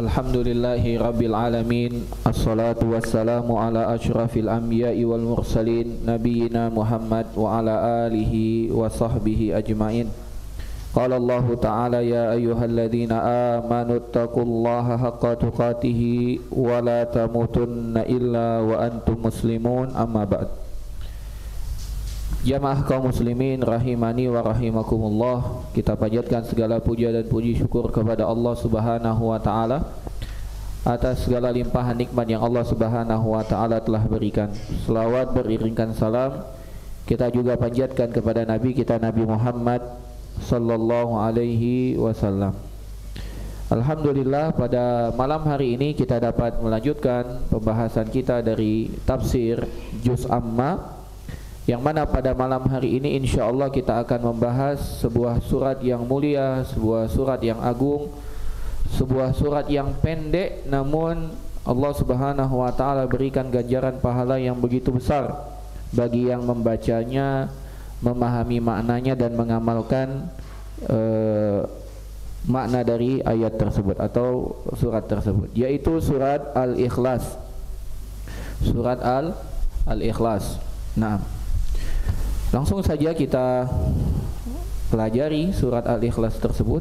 Alhamdulillahi Rabbil Alamin. Assalatu wassalamu ala ashrafil anbiya'i wal mursalin Nabiyyina Muhammad wa ala alihi wa sahbihi ajma'in. Qala Allah Ta'ala ya ayyuhalladzina amanu taqullaha haqqa tuqatihi wa la tamutunna illa wa antum muslimun, amma ba'd. Jamaah kaum muslimin rahimani wa rahimakumullah, kita panjatkan segala puja dan puji syukur kepada Allah Subhanahu wa taala atas segala limpahan nikmat yang Allah Subhanahu wa taala telah berikan. Selawat beriringkan salam kita juga panjatkan kepada nabi kita Nabi Muhammad sallallahu alaihi wasallam. Alhamdulillah, pada malam hari ini kita dapat melanjutkan pembahasan kita dari tafsir Juz Amma, yang mana pada malam hari ini insyaallah kita akan membahas sebuah surat yang mulia, sebuah surat yang agung, sebuah surat yang pendek namun Allah Subhanahu wa taala berikan ganjaran pahala yang begitu besar bagi yang membacanya, memahami maknanya dan mengamalkan makna dari ayat tersebut atau surat tersebut, yaitu surat Al-Ikhlas. Surat Al-Ikhlas. Nah, langsung saja kita pelajari surat Al-Ikhlas tersebut.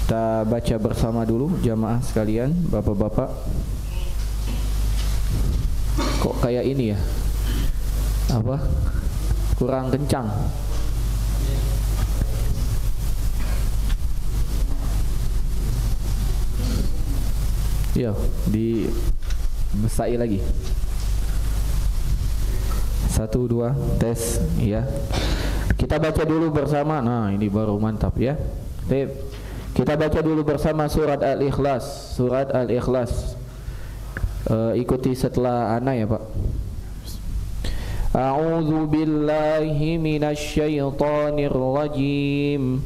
Kita baca bersama dulu jamaah sekalian, bapak-bapak. Kok kayak ini ya? Apa? Kurang kencang. Yo, di besai lagi. 1, 2 tes ya. Kita baca dulu bersama. Nah, ini baru mantap ya. Kita baca dulu bersama surat Al-Ikhlas. Surat Al-Ikhlas. Ikuti setelah ana ya, Pak. A'udzu billahi minasy syaithanir rajim.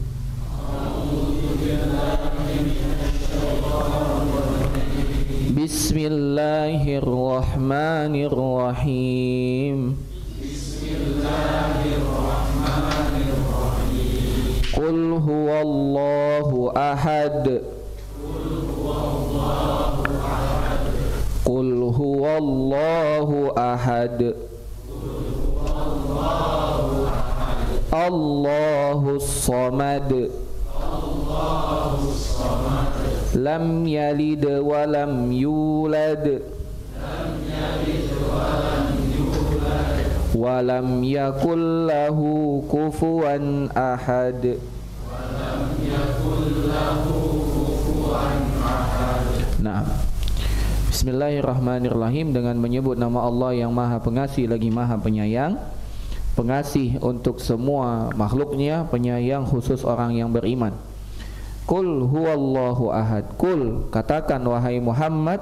Bismillahirrahmanirrahim. Qul huwallahu ahad. Qul huwallahu ahad. Allahus samad. Lam yalid wa lam yulad. Wa lam yakul lahu kufuwan ahad. Nah, bismillahirrahmanirrahim. Dengan menyebut nama Allah yang maha pengasih lagi maha penyayang, pengasih untuk semua makhluknya, penyayang khusus orang yang beriman. Qul huwallahu ahad. Qul, katakan wahai Muhammad,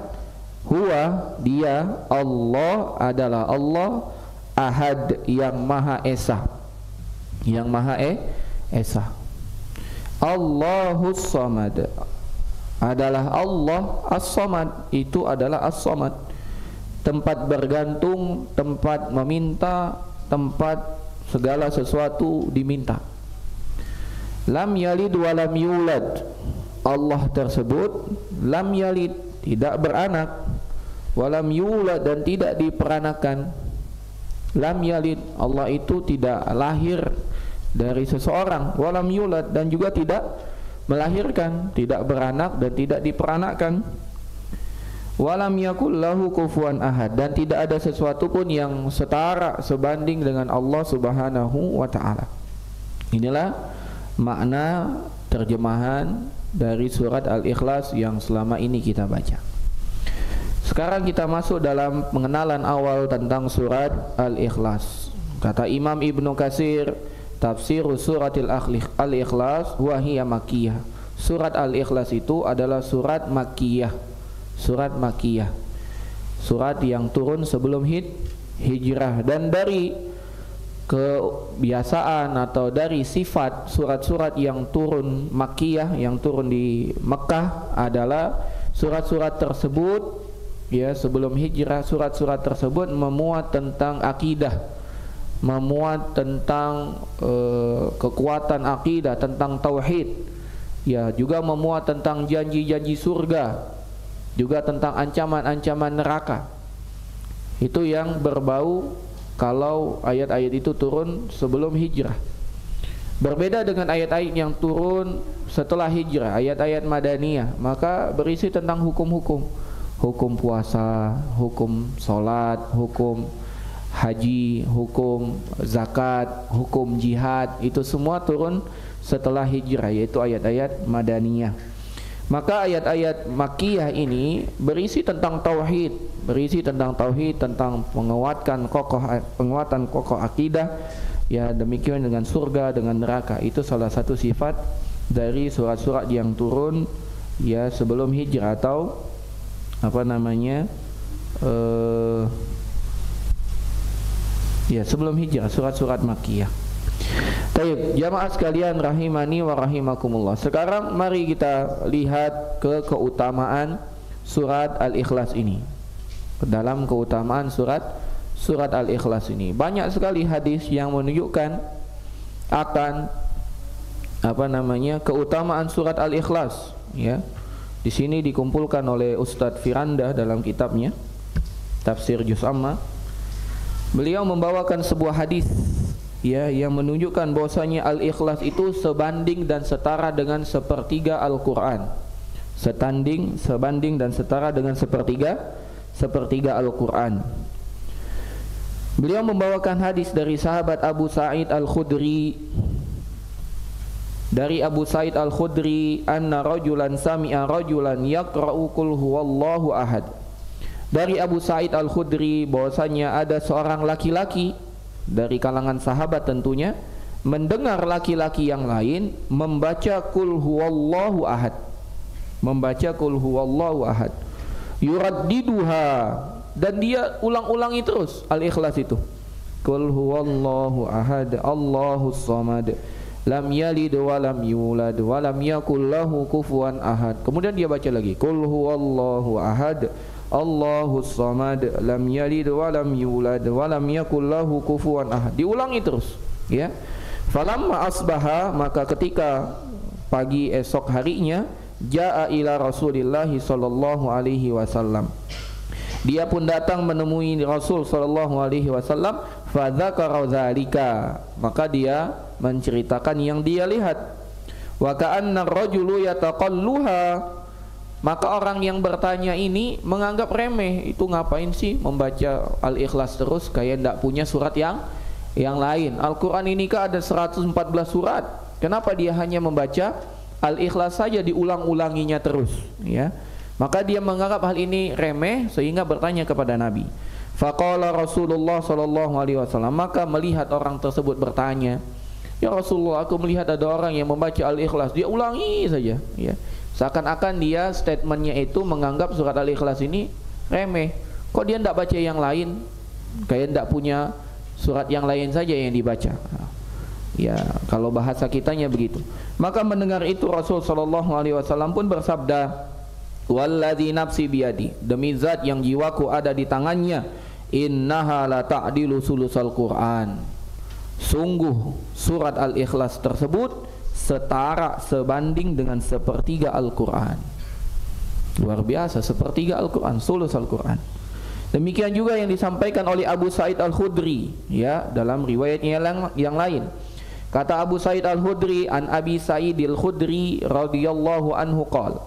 huwa, dia, Allah adalah Allah, ahad, yang maha esa. Yang maha esa. Allahus samad adalah Allah, as-samad itu adalah as-samad, tempat bergantung, tempat meminta, tempat segala sesuatu diminta. Lam yalid wa lam yulad. Allah tersebut lam yalid, tidak beranak, wa lam yulad, dan tidak diperanakan. Lam yalid, Allah itu tidak lahir dari seseorang, wa lam yulad, dan juga tidak melahirkan, tidak beranak dan tidak diperanakkan. Wa lam yakul lahu kufuwan ahad, dan tidak ada sesuatu pun yang setara sebanding dengan Allah Subhanahu wa taala. Inilah makna terjemahan dari surat Al-Ikhlas yang selama ini kita baca. Sekarang kita masuk dalam pengenalan awal tentang surat Al-Ikhlas. Kata Imam Ibnu Katsir, tafsir suratil Al-Ikhlas wa hiya makkiyah. Surat Al-Ikhlas itu adalah surat makkiyah. Surat makkiyah. Surat yang turun sebelum hijrah, dan dari kebiasaan atau dari sifat surat-surat yang turun Makkiyah, yang turun di Mekah adalah surat-surat tersebut ya sebelum hijrah, surat-surat tersebut memuat tentang akidah, memuat tentang kekuatan akidah, tentang tauhid, ya, juga memuat tentang janji-janji surga, juga tentang ancaman-ancaman neraka. Itu yang berbau kalau ayat-ayat itu turun sebelum hijrah. Berbeda dengan ayat-ayat yang turun setelah hijrah, ayat-ayat madaniyah, maka berisi tentang hukum-hukum, hukum puasa, hukum salat, hukum haji, hukum zakat, hukum jihad. Itu semua turun setelah hijrah, yaitu ayat-ayat madaniyah. Maka ayat-ayat makkiyah ini berisi tentang tauhid, tentang penguatan kokoh akidah. Ya, demikian dengan surga, dengan neraka. Itu salah satu sifat dari surat-surat yang turun ya sebelum hijrah, atau apa namanya, ya sebelum hijrah, surat-surat makkiyah. Baik, jamaah sekalian rahimani wa rahimakumullah. Sekarang mari kita lihat ke keutamaan surat Al-Ikhlas ini. Dalam keutamaan surat Al-Ikhlas ini banyak sekali hadis yang menunjukkan akan apa namanya keutamaan surat Al-Ikhlas, ya. Di sini dikumpulkan oleh Ustadz Firanda dalam kitabnya Tafsir Juz Amma. Beliau membawakan sebuah hadis, ya, yang menunjukkan bahwasanya Al-Ikhlas itu sebanding dan setara dengan sepertiga Al-Quran. Sebanding dan setara dengan sepertiga Al-Quran. Beliau membawakan hadis dari sahabat Abu Sa'id Al-Khudri. Dari Abu Sa'id Al-Khudri, anna rajulan sami'a rajulan yaqra'u qul huwallahu ahad. Dari Abu Sa'id Al-Khudri bahwasanya ada seorang laki-laki dari kalangan sahabat tentunya mendengar laki-laki yang lain membaca qul huwallahu ahad. Yuraddiduha, dan dia ulang-ulangi terus Al-Ikhlas itu. Qul huwallahu ahad, Allahus samad, lam yalid wa lam yulad wa lam yakul lahu kufuwan ahad. Kemudian dia baca lagi, Qul huwallahu ahad, Allahus samad, lam yalid wa lam yulad wa lam yakul lahu kufuwan ahad. Diulangi terus, ya. Falamma asbaha, maka ketika pagi esok harinya, jaa ila Rasulillah sallallahu alaihi wasallam, dia pun datang menemui Rasul sallallahu alaihi wasallam. Fa dzakara dzalika, maka dia menceritakan yang dia lihat. Wa ka'anna ar-rajulu yataqalluha, maka orang yang bertanya ini menganggap remeh. Itu ngapain sih membaca Al-Ikhlas terus, kayak tidak punya surat yang lain. Al-Quran ini kan ada 114 surat, kenapa dia hanya membaca Al-Ikhlas saja, diulang-ulanginya terus, ya? Maka dia menganggap hal ini remeh sehingga bertanya kepada Nabi. Faqala Rasulullah sallallahu alaihi wasallam, maka melihat orang tersebut bertanya, ya Rasulullah, aku melihat ada orang yang membaca Al-Ikhlas, dia ulangi saja, ya. Seakan-akan dia statementnya itu menganggap surat Al-Ikhlas ini remeh. Kok dia tidak baca yang lain? Kayak tidak punya surat yang lain saja yang dibaca. Ya, kalau bahasa kitanya begitu. Maka mendengar itu Rasul sallallahu alaihi wasallam pun bersabda, walladzi nafsi biyadi, demi zat yang jiwaku ada di tangannya, innaha la ta'dilu sulusal Quran, sungguh surat Al-Ikhlas tersebut setara, sebanding dengan sepertiga Al-Quran. Luar biasa, sepertiga Al-Quran, sulus Al-Quran. Demikian juga yang disampaikan oleh Abu Sa'id Al-Khudri, ya, dalam riwayatnya yang lain. Kata Abu Sa'id Al-Khudri, an Abi Sa'id Al-Khudri radhiyallahu anhu qala,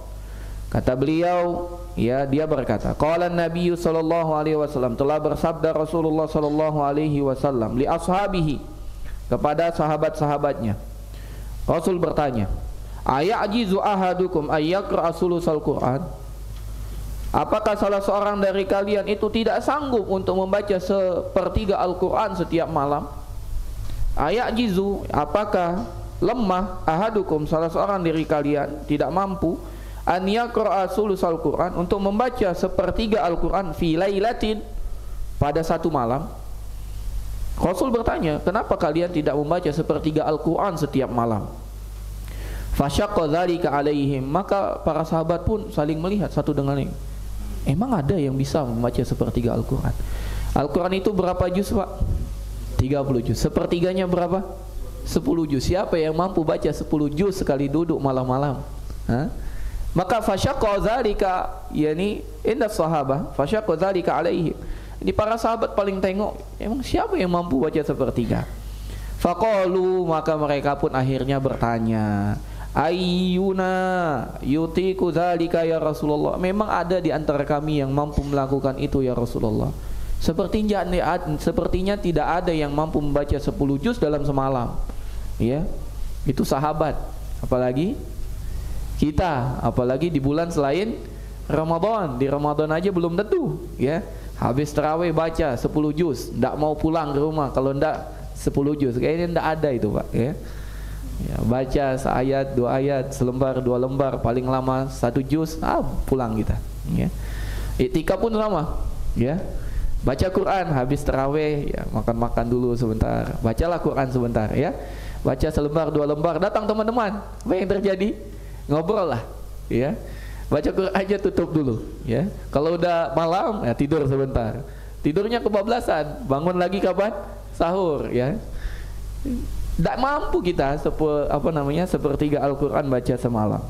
kata beliau, ya, dia berkata, qala Nabi sallallahu alaihi wasallam, telah bersabda Rasulullah sallallahu alaihi wasallam li ashabihi, kepada sahabat-sahabatnya. Rasul bertanya, ayajizu ahadukum ayyaqra sulusal Quran, apakah salah seorang dari kalian itu tidak sanggup untuk membaca sepertiga Al-Quran setiap malam? Ayajizu, apakah lemah, ahadukum, salah seorang dari kalian tidak mampu, an yaqra sulusal Quran, untuk membaca sepertiga Al-Quran fi lailatin, pada satu malam? Rasul bertanya, kenapa kalian tidak membaca sepertiga Al-Quran setiap malam? Fasyaqqa dzalika alaihim, maka para sahabat pun saling melihat satu dengan lain. Emang ada yang bisa membaca sepertiga Al-Quran? Al-Quran itu berapa juz, Pak? 30 juz. Sepertiganya berapa? 10 juz. Siapa yang mampu baca 10 juz sekali duduk malam-malam? Maka fasyaqqa dzalika, yani inda sahabah fasyaqqa dzalika alaihi. Ini para sahabat paling tengok, emang siapa yang mampu baca sepertiga? Faqalu, maka mereka pun akhirnya bertanya, ayyuna yutiku dzalika ya Rasulullah. Memang ada di antara kami yang mampu melakukan itu ya Rasulullah. Sepertinya tidak ada yang mampu membaca 10 juz dalam semalam. Ya. Itu sahabat. Apalagi kita, apalagi di bulan selain Ramadan. Di Ramadan aja belum tentu, ya. Habis tarawih baca 10 juz, ndak mau pulang ke rumah kalau ndak 10 juz. Kayaknya ndak ada itu, Pak, ya. Ya, baca seayat, 2 ayat, selembar, 2 lembar, paling lama 1 juz, pulang kita, ya. Iktikaf pun sama, ya. Baca Quran habis tarawih, ya, makan-makan dulu sebentar. Bacalah Quran sebentar, ya. Baca selembar, 2 lembar, datang teman-teman. Apa yang terjadi? Ngobrol lah, ya. Baca Quran aja tutup dulu, ya. Kalau udah malam, ya tidur sebentar. Tidurnya kebablasan, bangun lagi kapan? Sahur, ya. Tidak mampu kita sepertiga Al-Quran baca semalam.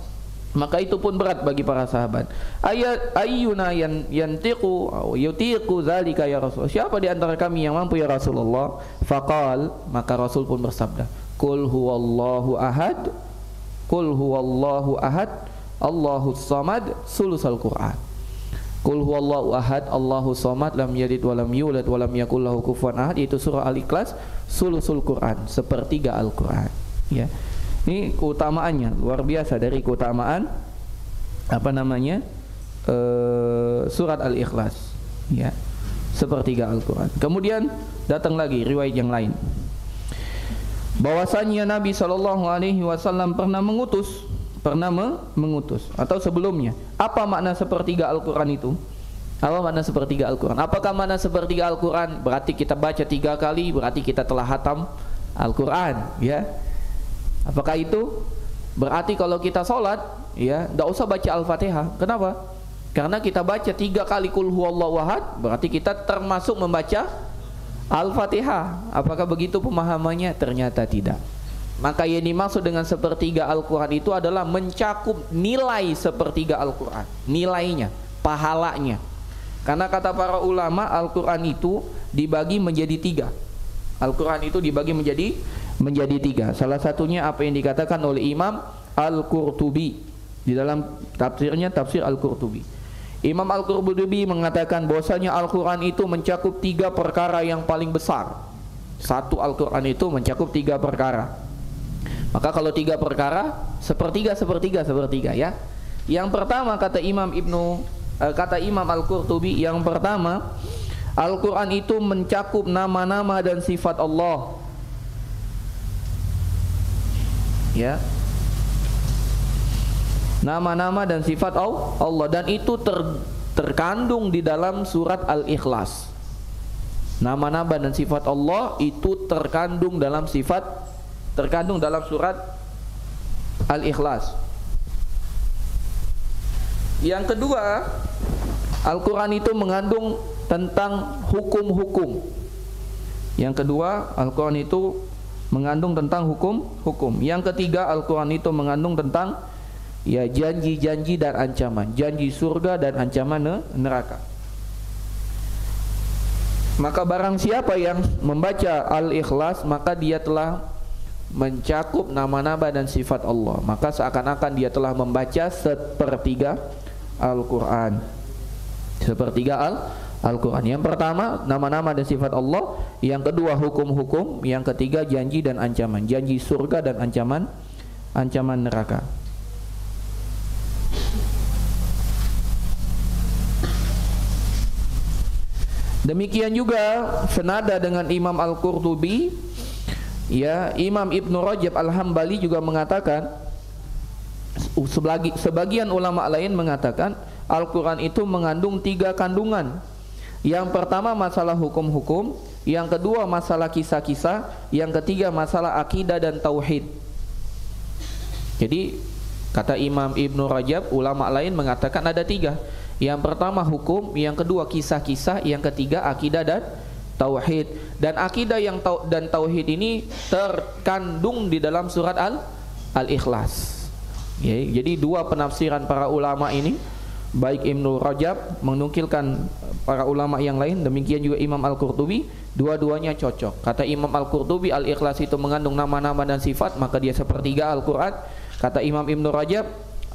Maka itu pun berat bagi para sahabat. Ayyuna yantiqu yutiqu dzalika ya Rasul. Siapa di antara kami yang mampu ya Rasulullah? Faqal, maka Rasul pun bersabda, Qul huwallahu ahad, Qul huwallahu ahad, Allahus samad, sulusal Quran. Qul huwallahu ahad, Allahus samad, lam yalid wa lam yulad wa lam yakul lahu kufuwan ahad. Itu surah Al-Ikhlas, sulusul Quran, sepertiga Al-Quran, ya. Ini keutamaannya luar biasa dari keutamaan surat Al-Ikhlas, ya, sepertiga Al-Quran. Kemudian datang lagi riwayat yang lain, bahwasanya Nabi SAW pernah mengutus atau sebelumnya. Apa makna sepertiga Al-Quran itu? Apa makna sepertiga Al-Quran? Apakah makna sepertiga Al-Quran berarti kita baca 3 kali, berarti kita telah hatam Al-Quran, ya? Apakah itu berarti kalau kita sholat, ya, tidak usah baca Al-Fatihah? Kenapa? Karena kita baca 3 kali Qul huwallahu ahad, berarti kita termasuk membaca Al-Fatihah. Apakah begitu pemahamannya? Ternyata tidak. Maka yang dimaksud dengan sepertiga Al-Quran itu adalah mencakup nilai sepertiga Al-Quran, nilainya, pahalanya. Karena kata para ulama, Al-Quran itu dibagi menjadi 3. Al-Quran itu dibagi menjadi 3. Salah satunya apa yang dikatakan oleh Imam Al-Qurtubi di dalam tafsirnya, tafsir Al-Qurtubi. Imam Al-Qurtubi mengatakan bahwasanya Al-Quran itu mencakup 3 perkara yang paling besar. Satu Al-Quran itu mencakup 3 perkara. Maka kalau 3 perkara, sepertiga, ya. Yang pertama kata Imam Al-Qurtubi, yang pertama, Al-Quran itu mencakup nama-nama dan sifat Allah, ya. Nama-nama dan sifat Allah, dan itu terkandung di dalam surat Al-Ikhlas. Nama-nama dan sifat Allah itu terkandung dalam surat Al-Ikhlas. Yang kedua, Al-Quran itu mengandung tentang hukum-hukum. Yang kedua, Al-Quran itu mengandung tentang hukum-hukum. Yang ketiga, Al-Quran itu mengandung tentang, ya, janji-janji dan ancaman, janji surga dan ancaman neraka. Maka barang siapa yang membaca Al-Ikhlas, maka dia telah mencakup nama-nama dan sifat Allah. Maka seakan-akan dia telah membaca sepertiga Al-Quran. Sepertiga Al-Quran. Yang pertama nama-nama dan sifat Allah, yang kedua hukum-hukum, yang ketiga janji dan ancaman, janji surga dan ancaman neraka. Demikian juga senada dengan Imam Al-Qurtubi, ya, Imam Ibnu Rajab Al-Hambali juga mengatakan, sebagian ulama lain mengatakan Al-Quran itu mengandung 3 kandungan. Yang pertama masalah hukum-hukum, yang kedua masalah kisah-kisah, yang ketiga masalah akidah dan tauhid. Jadi kata Imam Ibnu Rajab, ulama lain mengatakan ada 3. Yang pertama hukum, yang kedua kisah-kisah, yang ketiga akidah tauhid. Dan akidah yang dan tauhid ini terkandung di dalam surat Al-Ikhlas. Ya, jadi dua penafsiran para ulama ini, baik Ibnu Rajab menukilkan para ulama yang lain, demikian juga Imam Al-Qurtubi, dua-duanya cocok. Kata Imam Al-Qurtubi, Al-Ikhlas itu mengandung nama-nama dan sifat, maka dia sepertiga Al-Quran. Kata Imam Ibnu Rajab,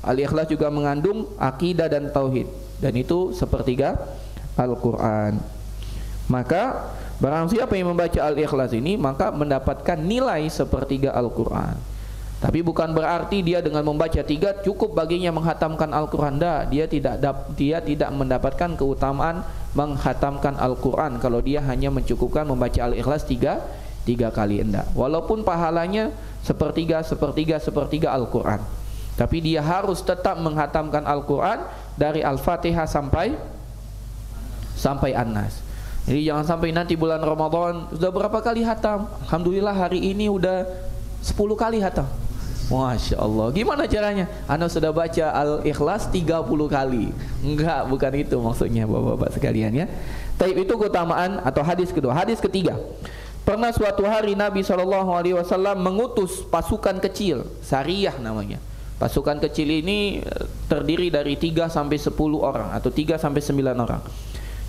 Al-Ikhlas juga mengandung akidah dan tauhid, dan itu sepertiga Al-Quran. Maka barang siapa yang membaca Al-Ikhlas ini, maka mendapatkan nilai sepertiga Al-Quran. Tapi bukan berarti dia dengan membaca 3 cukup baginya menghatamkan Al-Quran. Dia tidak mendapatkan keutamaan menghatamkan Al-Quran kalau dia hanya mencukupkan membaca Al-Ikhlas 3 kali. Enggak. Walaupun pahalanya sepertiga Al-Quran, tapi dia harus tetap menghatamkan Al-Quran dari Al-Fatihah sampai An-Nas. Jadi jangan sampai nanti bulan Ramadan sudah berapa kali hatam. Alhamdulillah hari ini udah 10 kali hatam. Masya Allah. Gimana caranya? Anda sudah baca Al-Ikhlas 30 kali. Enggak, bukan itu maksudnya bapak-bapak sekalian ya. Tapi itu keutamaan atau hadis kedua. Hadis ketiga, pernah suatu hari Nabi SAW mengutus pasukan kecil, Sariyah namanya. Pasukan kecil ini terdiri dari 3 sampai 10 orang atau 3 sampai 9 orang.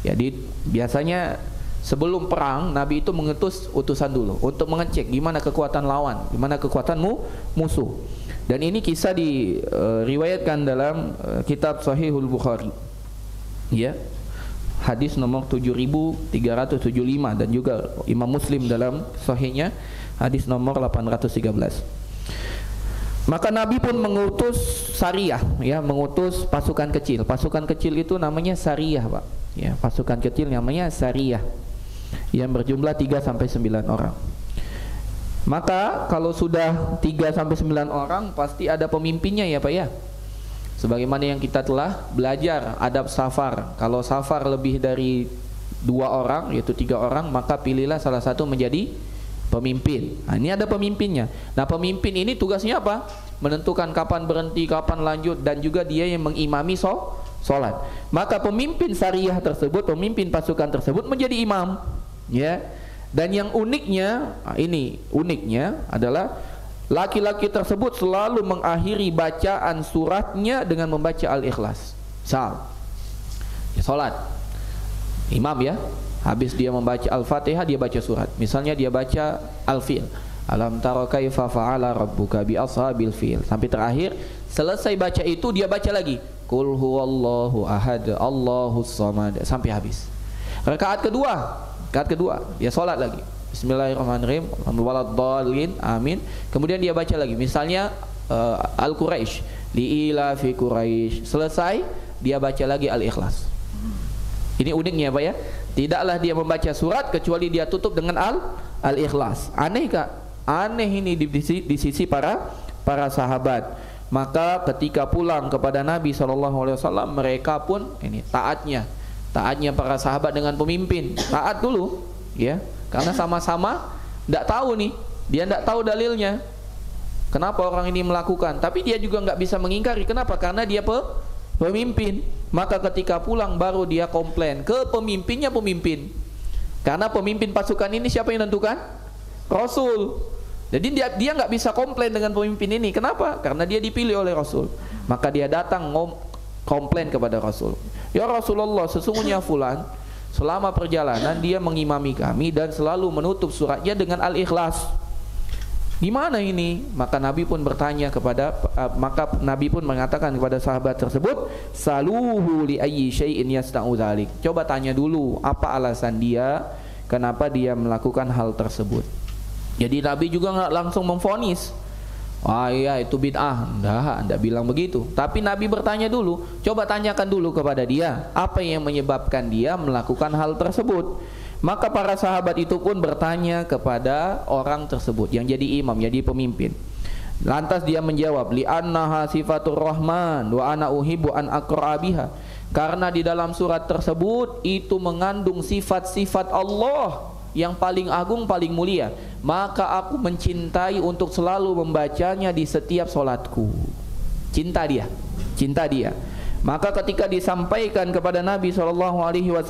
Jadi biasanya sebelum perang Nabi itu mengutus utusan dulu untuk mengecek gimana kekuatan lawan, gimana kekuatan musuh. Dan ini kisah diriwayatkan dalam kitab Sahihul Bukhari. Ya. Hadis nomor 7375, dan juga Imam Muslim dalam sahihnya hadis nomor 813. Maka Nabi pun mengutus Sariyah, ya, mengutus pasukan kecil. Pasukan kecil itu namanya Sariyah, Pak. Ya, pasukan kecil namanya Sariyah, yang berjumlah 3 sampai 9 orang. Maka kalau sudah 3 sampai 9 orang pasti ada pemimpinnya ya, Pak ya. Sebagaimana yang kita telah belajar adab safar. Kalau safar lebih dari 2 orang, yaitu 3 orang, maka pilihlah salah satu menjadi pemimpin. Nah, ini ada pemimpinnya. Nah, pemimpin ini tugasnya apa? Menentukan kapan berhenti, kapan lanjut, dan juga dia yang mengimami sholat. Maka pemimpin Sariyah tersebut, pemimpin pasukan tersebut menjadi imam, ya. Dan yang uniknya, ini uniknya adalah laki-laki tersebut selalu mengakhiri bacaan suratnya dengan membaca Al-Ikhlas. Ya, sholat imam ya, habis dia membaca Al-Fatihah dia baca surat. Misalnya dia baca Al-Fil, alam tara kaifa fa'ala rabbuka bi ashabil fil, sampai terakhir. Selesai baca itu dia baca lagi Qul huwallahu ahad Allahus samad sampai habis. Rakaat kedua dia sholat lagi, Bismillahirrahmanirrahim, waladdallin, amin. Kemudian dia baca lagi, misalnya Al-Quraisy, liila fi Quraisy. Selesai, dia baca lagi Al-Ikhlas. Ini uniknya Pak ya. Tidaklah dia membaca surat kecuali dia tutup dengan Al-Ikhlas. Aneh Kak? Aneh ini di sisi para sahabat. Maka ketika pulang kepada Nabi SAW, mereka pun ini taatnya para sahabat dengan pemimpin. Taat dulu, ya. Karena sama-sama tidak tahu nih, dia tidak tahu dalilnya kenapa orang ini melakukan, tapi dia juga nggak bisa mengingkari. Kenapa? Karena dia pemimpin. Maka ketika pulang baru dia komplain ke pemimpin. Karena pemimpin pasukan ini siapa yang menentukan? Rasul. Jadi dia nggak bisa komplain dengan pemimpin ini. Kenapa? Karena dia dipilih oleh Rasul. Maka dia datang komplain kepada Rasul. Ya Rasulullah, sesungguhnya fulan selama perjalanan dia mengimami kami dan selalu menutup suratnya dengan Al-Ikhlas. Gimana ini? Maka Nabi pun mengatakan kepada sahabat tersebut, saluhu li ayyi syai'in yasta'u dzalik. Coba tanya dulu apa alasan dia, kenapa dia melakukan hal tersebut. Jadi Nabi juga nggak langsung memvonis, wah iya itu bid'ah, enggak bilang begitu. Tapi Nabi bertanya dulu, coba tanyakan dulu kepada dia apa yang menyebabkan dia melakukan hal tersebut. Maka para sahabat itu pun bertanya kepada orang tersebut yang jadi imam, jadi pemimpin. Lantas dia menjawab, li'annaha sifatur rahman wa ana uhibbu an aqra'a biha. Karena di dalam surat tersebut itu mengandung sifat-sifat Allah yang paling agung, paling mulia. Maka aku mencintai untuk selalu membacanya di setiap solatku. Cinta dia. Maka ketika disampaikan kepada Nabi SAW,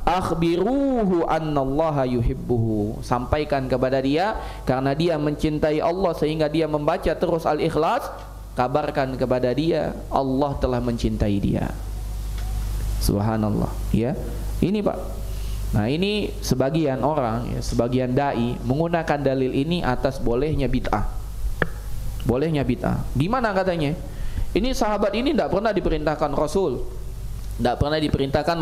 akhbiruhu annallaha yuhibbuhu, sampaikan kepada dia, karena dia mencintai Allah sehingga dia membaca terus Al-Ikhlas, kabarkan kepada dia Allah telah mencintai dia. Subhanallah, ya. Ini Pak. Nah, ini sebagian orang, ya, sebagian dai menggunakan dalil ini atas bolehnya bid'ah. Bolehnya bid'ah. Gimana katanya? Ini sahabat ini tidak pernah diperintahkan Rasul, tidak pernah diperintahkan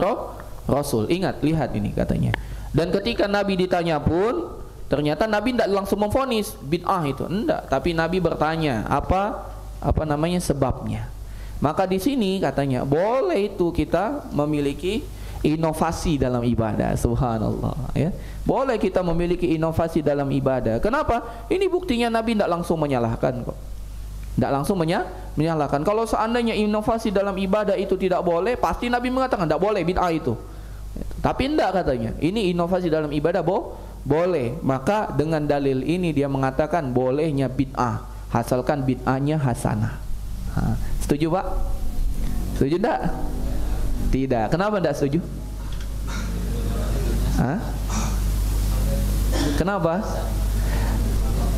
Rasul. Ingat, lihat ini katanya. Dan ketika Nabi ditanya pun, ternyata Nabi tidak langsung memvonis bid'ah itu, enggak. Tapi Nabi bertanya apa namanya sebabnya. Maka di sini katanya boleh itu kita memiliki inovasi dalam ibadah. Subhanallah, ya. Boleh kita memiliki inovasi dalam ibadah. Kenapa? Ini buktinya Nabi tidak langsung menyalahkan kok. Tidak langsung menyalahkan. Kalau seandainya inovasi dalam ibadah itu tidak boleh, pasti Nabi mengatakan tidak boleh bid'ah itu. Tapi tidak katanya. Ini inovasi dalam ibadah boleh. Maka dengan dalil ini dia mengatakan bolehnya bid'ah, asalkan bid'ahnya hasanah. Setuju Pak? Setuju tidak? Tidak. Kenapa tidak setuju? Kenapa?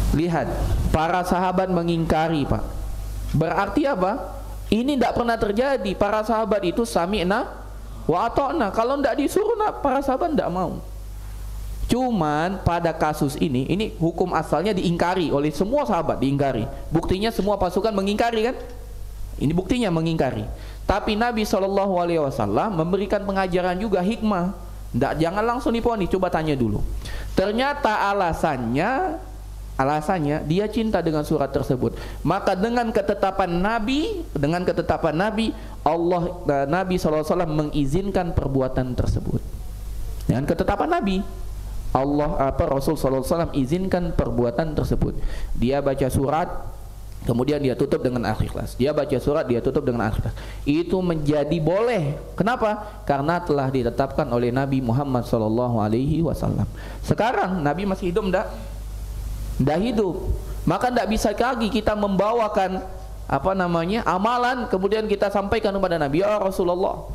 Lihat, para sahabat mengingkari Pak. Berarti apa? Ini tidak pernah terjadi. Para sahabat itu sami'na wa ata'na. Kalau tidak disuruh, para sahabat tidak mau. Cuman pada kasus ini hukum asalnya diingkari oleh semua sahabat, diingkari. Buktinya semua pasukan mengingkari kan? Ini buktinya mengingkari. Tapi Nabi SAW memberikan pengajaran juga hikmah. Jangan langsung diponis, coba tanya dulu. Ternyata alasannya dia cinta dengan surat tersebut. Maka dengan ketetapan Nabi, Nabi SAW mengizinkan perbuatan tersebut. Dengan ketetapan Nabi, Rasul SAW izinkan perbuatan tersebut. Dia baca surat, kemudian dia tutup dengan Al-Ikhlas. Dia baca surat, dia tutup dengan Al-Ikhlas. Itu menjadi boleh. Kenapa? Karena telah ditetapkan oleh Nabi Muhammad SAW. Sekarang Nabi masih hidup enggak? Tidak hidup. Maka tidak bisa lagi kita membawakan amalan kemudian kita sampaikan kepada Nabi, ya Rasulullah,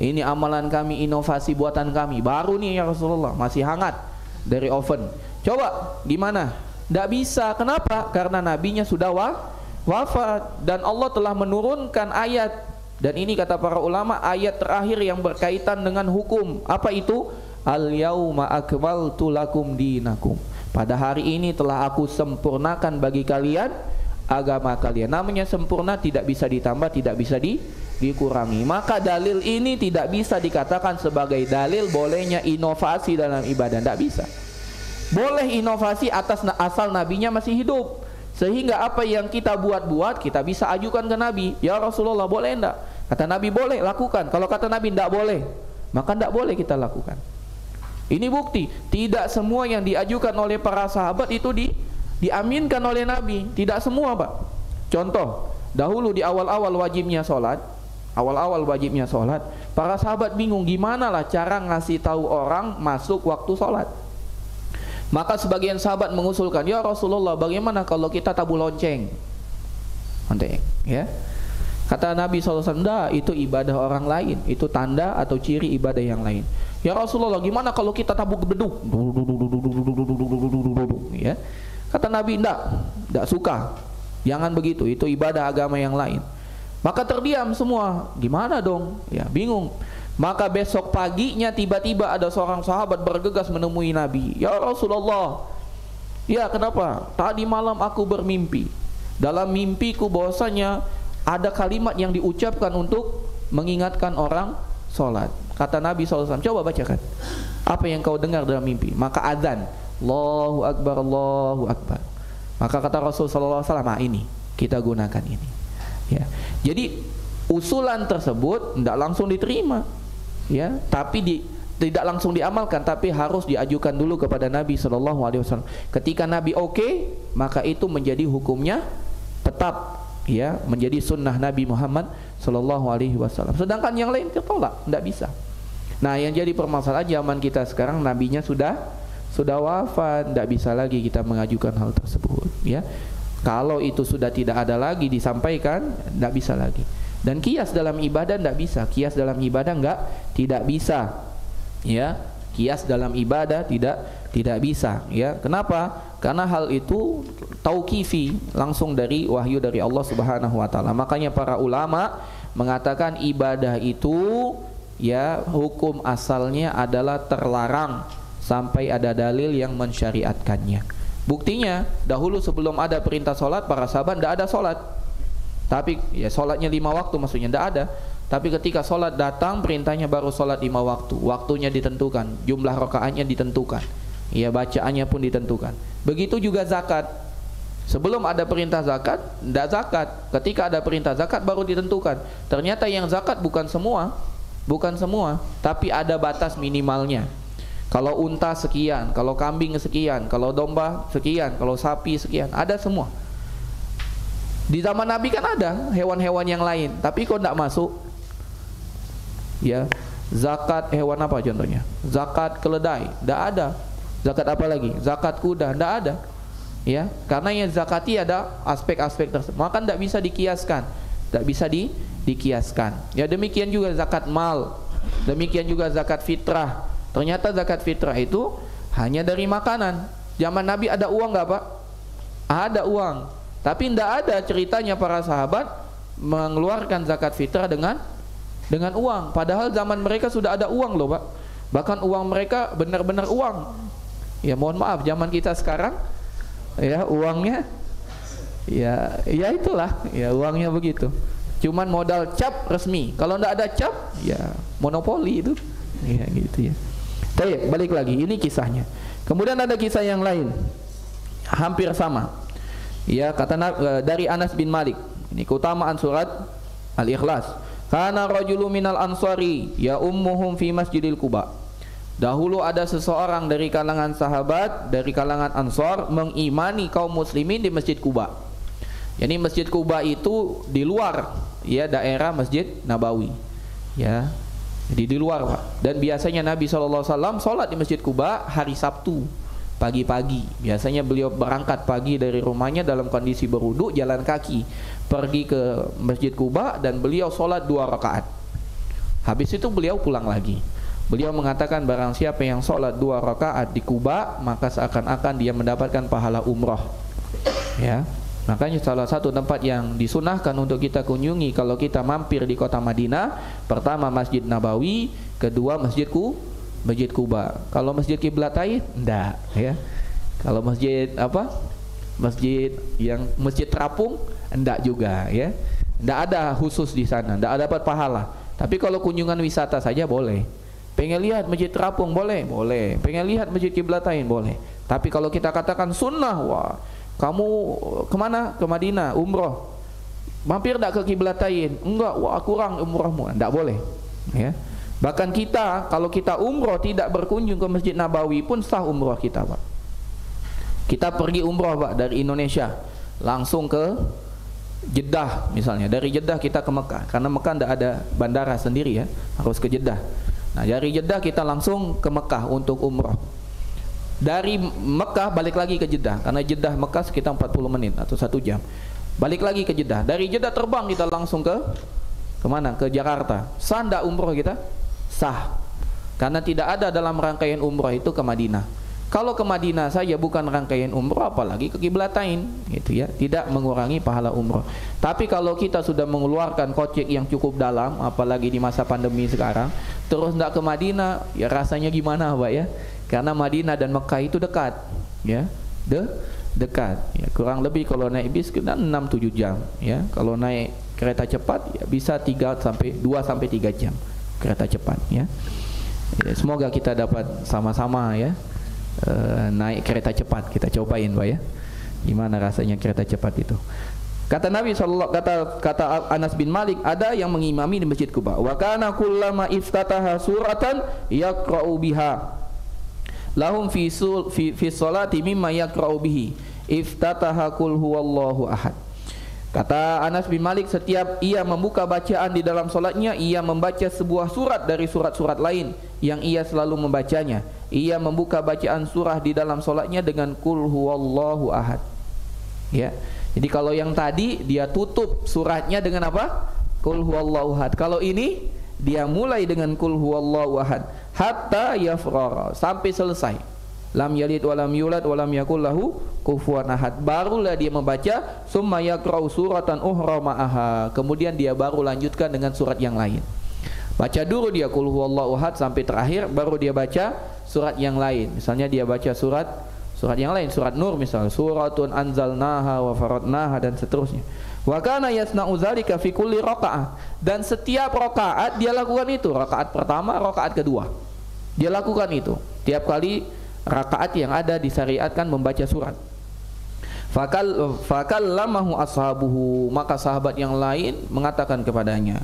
ini amalan kami, inovasi buatan kami, baru nih ya Rasulullah, masih hangat dari oven, coba gimana? Tidak bisa. Kenapa? Karena nabinya sudah wafat dan Allah telah menurunkan ayat, dan ini kata para ulama ayat terakhir yang berkaitan dengan hukum. Apa itu? Al-yauma akmaltu lakum dinakum. Pada hari ini telah aku sempurnakan bagi kalian agama kalian. Namanya sempurna, tidak bisa ditambah, tidak bisa dikurangi. Maka dalil ini tidak bisa dikatakan sebagai dalil bolehnya inovasi dalam ibadah. Tidak bisa. Boleh inovasi asal nabinya masih hidup, sehingga apa yang kita buat kita bisa ajukan ke Nabi. Ya Rasulullah, boleh enggak? Kata Nabi boleh, lakukan. Kalau kata Nabi enggak boleh, maka enggak boleh kita lakukan. Ini bukti, tidak semua yang diajukan oleh para sahabat itu diaminkan oleh Nabi. Tidak semua Pak. Contoh, dahulu di awal-awal wajibnya sholat, para sahabat bingung gimana lah cara ngasih tahu orang masuk waktu sholat. Maka sebagian sahabat mengusulkan, ya Rasulullah, bagaimana kalau kita tabuh lonceng? Ya. Kata Nabi SAW, enggak, itu ibadah orang lain, itu tanda atau ciri ibadah yang lain. Ya Rasulullah, gimana kalau kita tabuk beduk? Ya. Kata Nabi, enggak suka. Jangan begitu, itu ibadah agama yang lain. Maka terdiam semua. Gimana dong? Ya, bingung. Maka besok paginya tiba-tiba ada seorang sahabat bergegas menemui Nabi. Ya Rasulullah, ya kenapa? Tadi malam aku bermimpi. Dalam mimpiku bahwasanya ada kalimat yang diucapkan untuk mengingatkan orang sholat. Kata Nabi SAW, coba bacakan apa yang kau dengar dalam mimpi. Maka azan, Allahu Akbar, Allahu Akbar. Maka kata Rasulullah SAW, ini kita gunakan ini. Ya. Jadi usulan tersebut tidak langsung diterima, ya, tapi tidak langsung diamalkan, tapi harus diajukan dulu kepada Nabi SAW. Ketika Nabi oke, maka itu menjadi hukumnya tetap, ya, menjadi sunnah Nabi Muhammad SAW. Sedangkan yang lain tertolak, tidak bisa. Nah, yang jadi permasalahan zaman kita sekarang, nabinya sudah wafat, tidak bisa lagi kita mengajukan hal tersebut, ya. Kalau itu sudah tidak ada lagi disampaikan, tidak bisa lagi. Dan kias dalam ibadah tidak bisa. Kias dalam ibadah tidak bisa. Ya, kias dalam ibadah tidak bisa. Ya, kenapa? Karena hal itu tauqifi, langsung dari wahyu dari Allah Subhanahu wa taala. Makanya para ulama mengatakan ibadah itu ya hukum asalnya adalah terlarang sampai ada dalil yang mensyariatkannya. Buktinya dahulu sebelum ada perintah solat, para sahabat tidak ada solat. Tapi ya solatnya 5 waktu maksudnya tidak ada. Tapi ketika solat datang, perintahnya baru solat 5 waktu. Waktunya ditentukan, jumlah rakaatnya ditentukan, ya bacaannya pun ditentukan. Begitu juga zakat. Sebelum ada perintah zakat, tidak zakat. Ketika ada perintah zakat baru ditentukan. Ternyata yang zakat bukan semua, tapi ada batas minimalnya. Kalau unta sekian, kalau kambing sekian, kalau domba sekian, kalau sapi sekian, ada semua. Di zaman Nabi kan ada hewan-hewan yang lain, tapi kok tidak masuk? Ya, zakat hewan apa contohnya? Zakat keledai, tidak ada. Zakat apa lagi? Zakat kuda, tidak ada. Ya, karena yang zakati ada aspek-aspek tersebut, maka tidak bisa dikiaskan, tidak bisa dikiaskan. Ya, demikian juga zakat mal, demikian juga zakat fitrah. Ternyata zakat fitrah itu hanya dari makanan. Zaman Nabi ada uang nggak Pak? Ada uang. Tapi tidak ada ceritanya para sahabat mengeluarkan zakat fitrah dengan uang. Padahal zaman mereka sudah ada uang loh Pak. Bahkan uang mereka benar-benar uang. Ya mohon maaf, zaman kita sekarang ya uangnya ya itulah, ya uangnya begitu. Cuman modal cap resmi. Kalau tidak ada cap, ya monopoli itu. Ya gitu ya. Baik, balik lagi, ini kisahnya. Kemudian ada kisah yang lain, hampir sama. Ya, kata dari Anas bin Malik. Ini keutamaan surat Al-Ikhlas. Kana rajulu minal ansari ya ummuhum fi Masjidil Quba. Dahulu ada seseorang dari kalangan sahabat, dari kalangan Ansar mengimani kaum muslimin di Masjid Quba. Jadi Masjid Quba itu di luar ya daerah Masjid Nabawi. Ya. Jadi di luar Pak. Dan biasanya Nabi SAW sholat di Masjid Quba hari Sabtu pagi-pagi. Biasanya beliau berangkat pagi dari rumahnya dalam kondisi berwudu, jalan kaki pergi ke Masjid Quba dan beliau sholat 2 rakaat. Habis itu beliau pulang lagi. Beliau mengatakan barang siapa yang sholat 2 rakaat di Quba, maka seakan-akan dia mendapatkan pahala umrah. Ya, makanya salah satu tempat yang disunahkan untuk kita kunjungi kalau kita mampir di kota Madinah, pertama Masjid Nabawi, kedua Masjid Quba. Kalau Masjid Qiblatain enggak ya. Kalau masjid apa? Masjid terapung enggak juga ya. Enggak ada khusus di sana, enggak dapat pahala. Tapi kalau kunjungan wisata saja boleh. Pengen lihat masjid terapung boleh. Pengen lihat Masjid Qiblatain boleh. Tapi kalau kita katakan sunnah, wah, kamu kemana? Ke Madinah umroh. Mampir enggak ke Qiblatain? Enggak, wah kurang umrohmu. Enggak boleh ya. Bahkan kita, kalau kita umroh tidak berkunjung ke Masjid Nabawi pun sah umroh kita Pak. Kita pergi umroh Pak dari Indonesia langsung ke Jeddah misalnya. Dari Jeddah kita ke Mekah, karena Mekah tidak ada bandara sendiri ya, harus ke Jeddah. Nah dari Jeddah kita langsung ke Mekah untuk umroh. Dari Mekah balik lagi ke Jeddah, karena Jeddah Mekah sekitar 40 menit atau 1 jam. Balik lagi ke Jeddah. Dari Jeddah terbang kita langsung kemana? Ke Jakarta. Sah tidak umroh kita? Sah, karena tidak ada dalam rangkaian umrah itu ke Madinah. Kalau ke Madinah saja bukan rangkaian umrah, apalagi ke Qiblatain gitu ya, tidak mengurangi pahala umrah. Tapi kalau kita sudah mengeluarkan kocek yang cukup dalam, apalagi di masa pandemi sekarang, terus tidak ke Madinah, ya rasanya gimana Pak ya? Karena Madinah dan Mekah itu dekat ya, dekat ya, kurang lebih kalau naik bis kena 6-7 jam ya. Kalau naik kereta cepat ya bisa 2-3 jam kereta cepat ya. Semoga kita dapat sama-sama ya naik kereta cepat, kita cobain Pak ya, gimana rasanya kereta cepat itu. Kata Nabi sallallahu kata Anas bin Malik, ada yang mengimami di Masjid Quba. Wa kana kullama iftataha suratan yaqra'u biha lahum fi sholati mimma yaqra'u bihi iftataha qul huwallahu ahad. Kata Anas bin Malik, setiap ia membuka bacaan di dalam solatnya, ia membaca sebuah surat dari surat-surat lain yang ia selalu membacanya. Ia membuka bacaan surah di dalam solatnya dengan qul huwallahu ahad. Ya. Jadi kalau yang tadi dia tutup suratnya dengan apa? Qul huwallahu ahad. Kalau ini dia mulai dengan qul huwallahu ahad hatta yafrara, sampai selesai. Lam yalid wa lam yulad wa lam yakul lahu kufuwan ahad. Barulah dia membaca summa yaqra'u suratan ukhra ma'aha. Kemudian dia baru lanjutkan dengan surat yang lain. Baca dulu dia qul huwallahu ahad sampai terakhir, baru dia baca surat yang lain. Misalnya dia baca surat yang lain, surat Nur misalnya, suratun anzalnaha wa faradnaha, dan seterusnya. Wa kana yasna'u dzalika fi kulli rakaah, dan setiap rakaat dia lakukan itu. Rakaat pertama, rakaat kedua, dia lakukan itu. Tiap kali rakaat yang ada disyariatkan membaca surat. Fakallamahu ashabuhu, maka sahabat yang lain mengatakan kepadanya.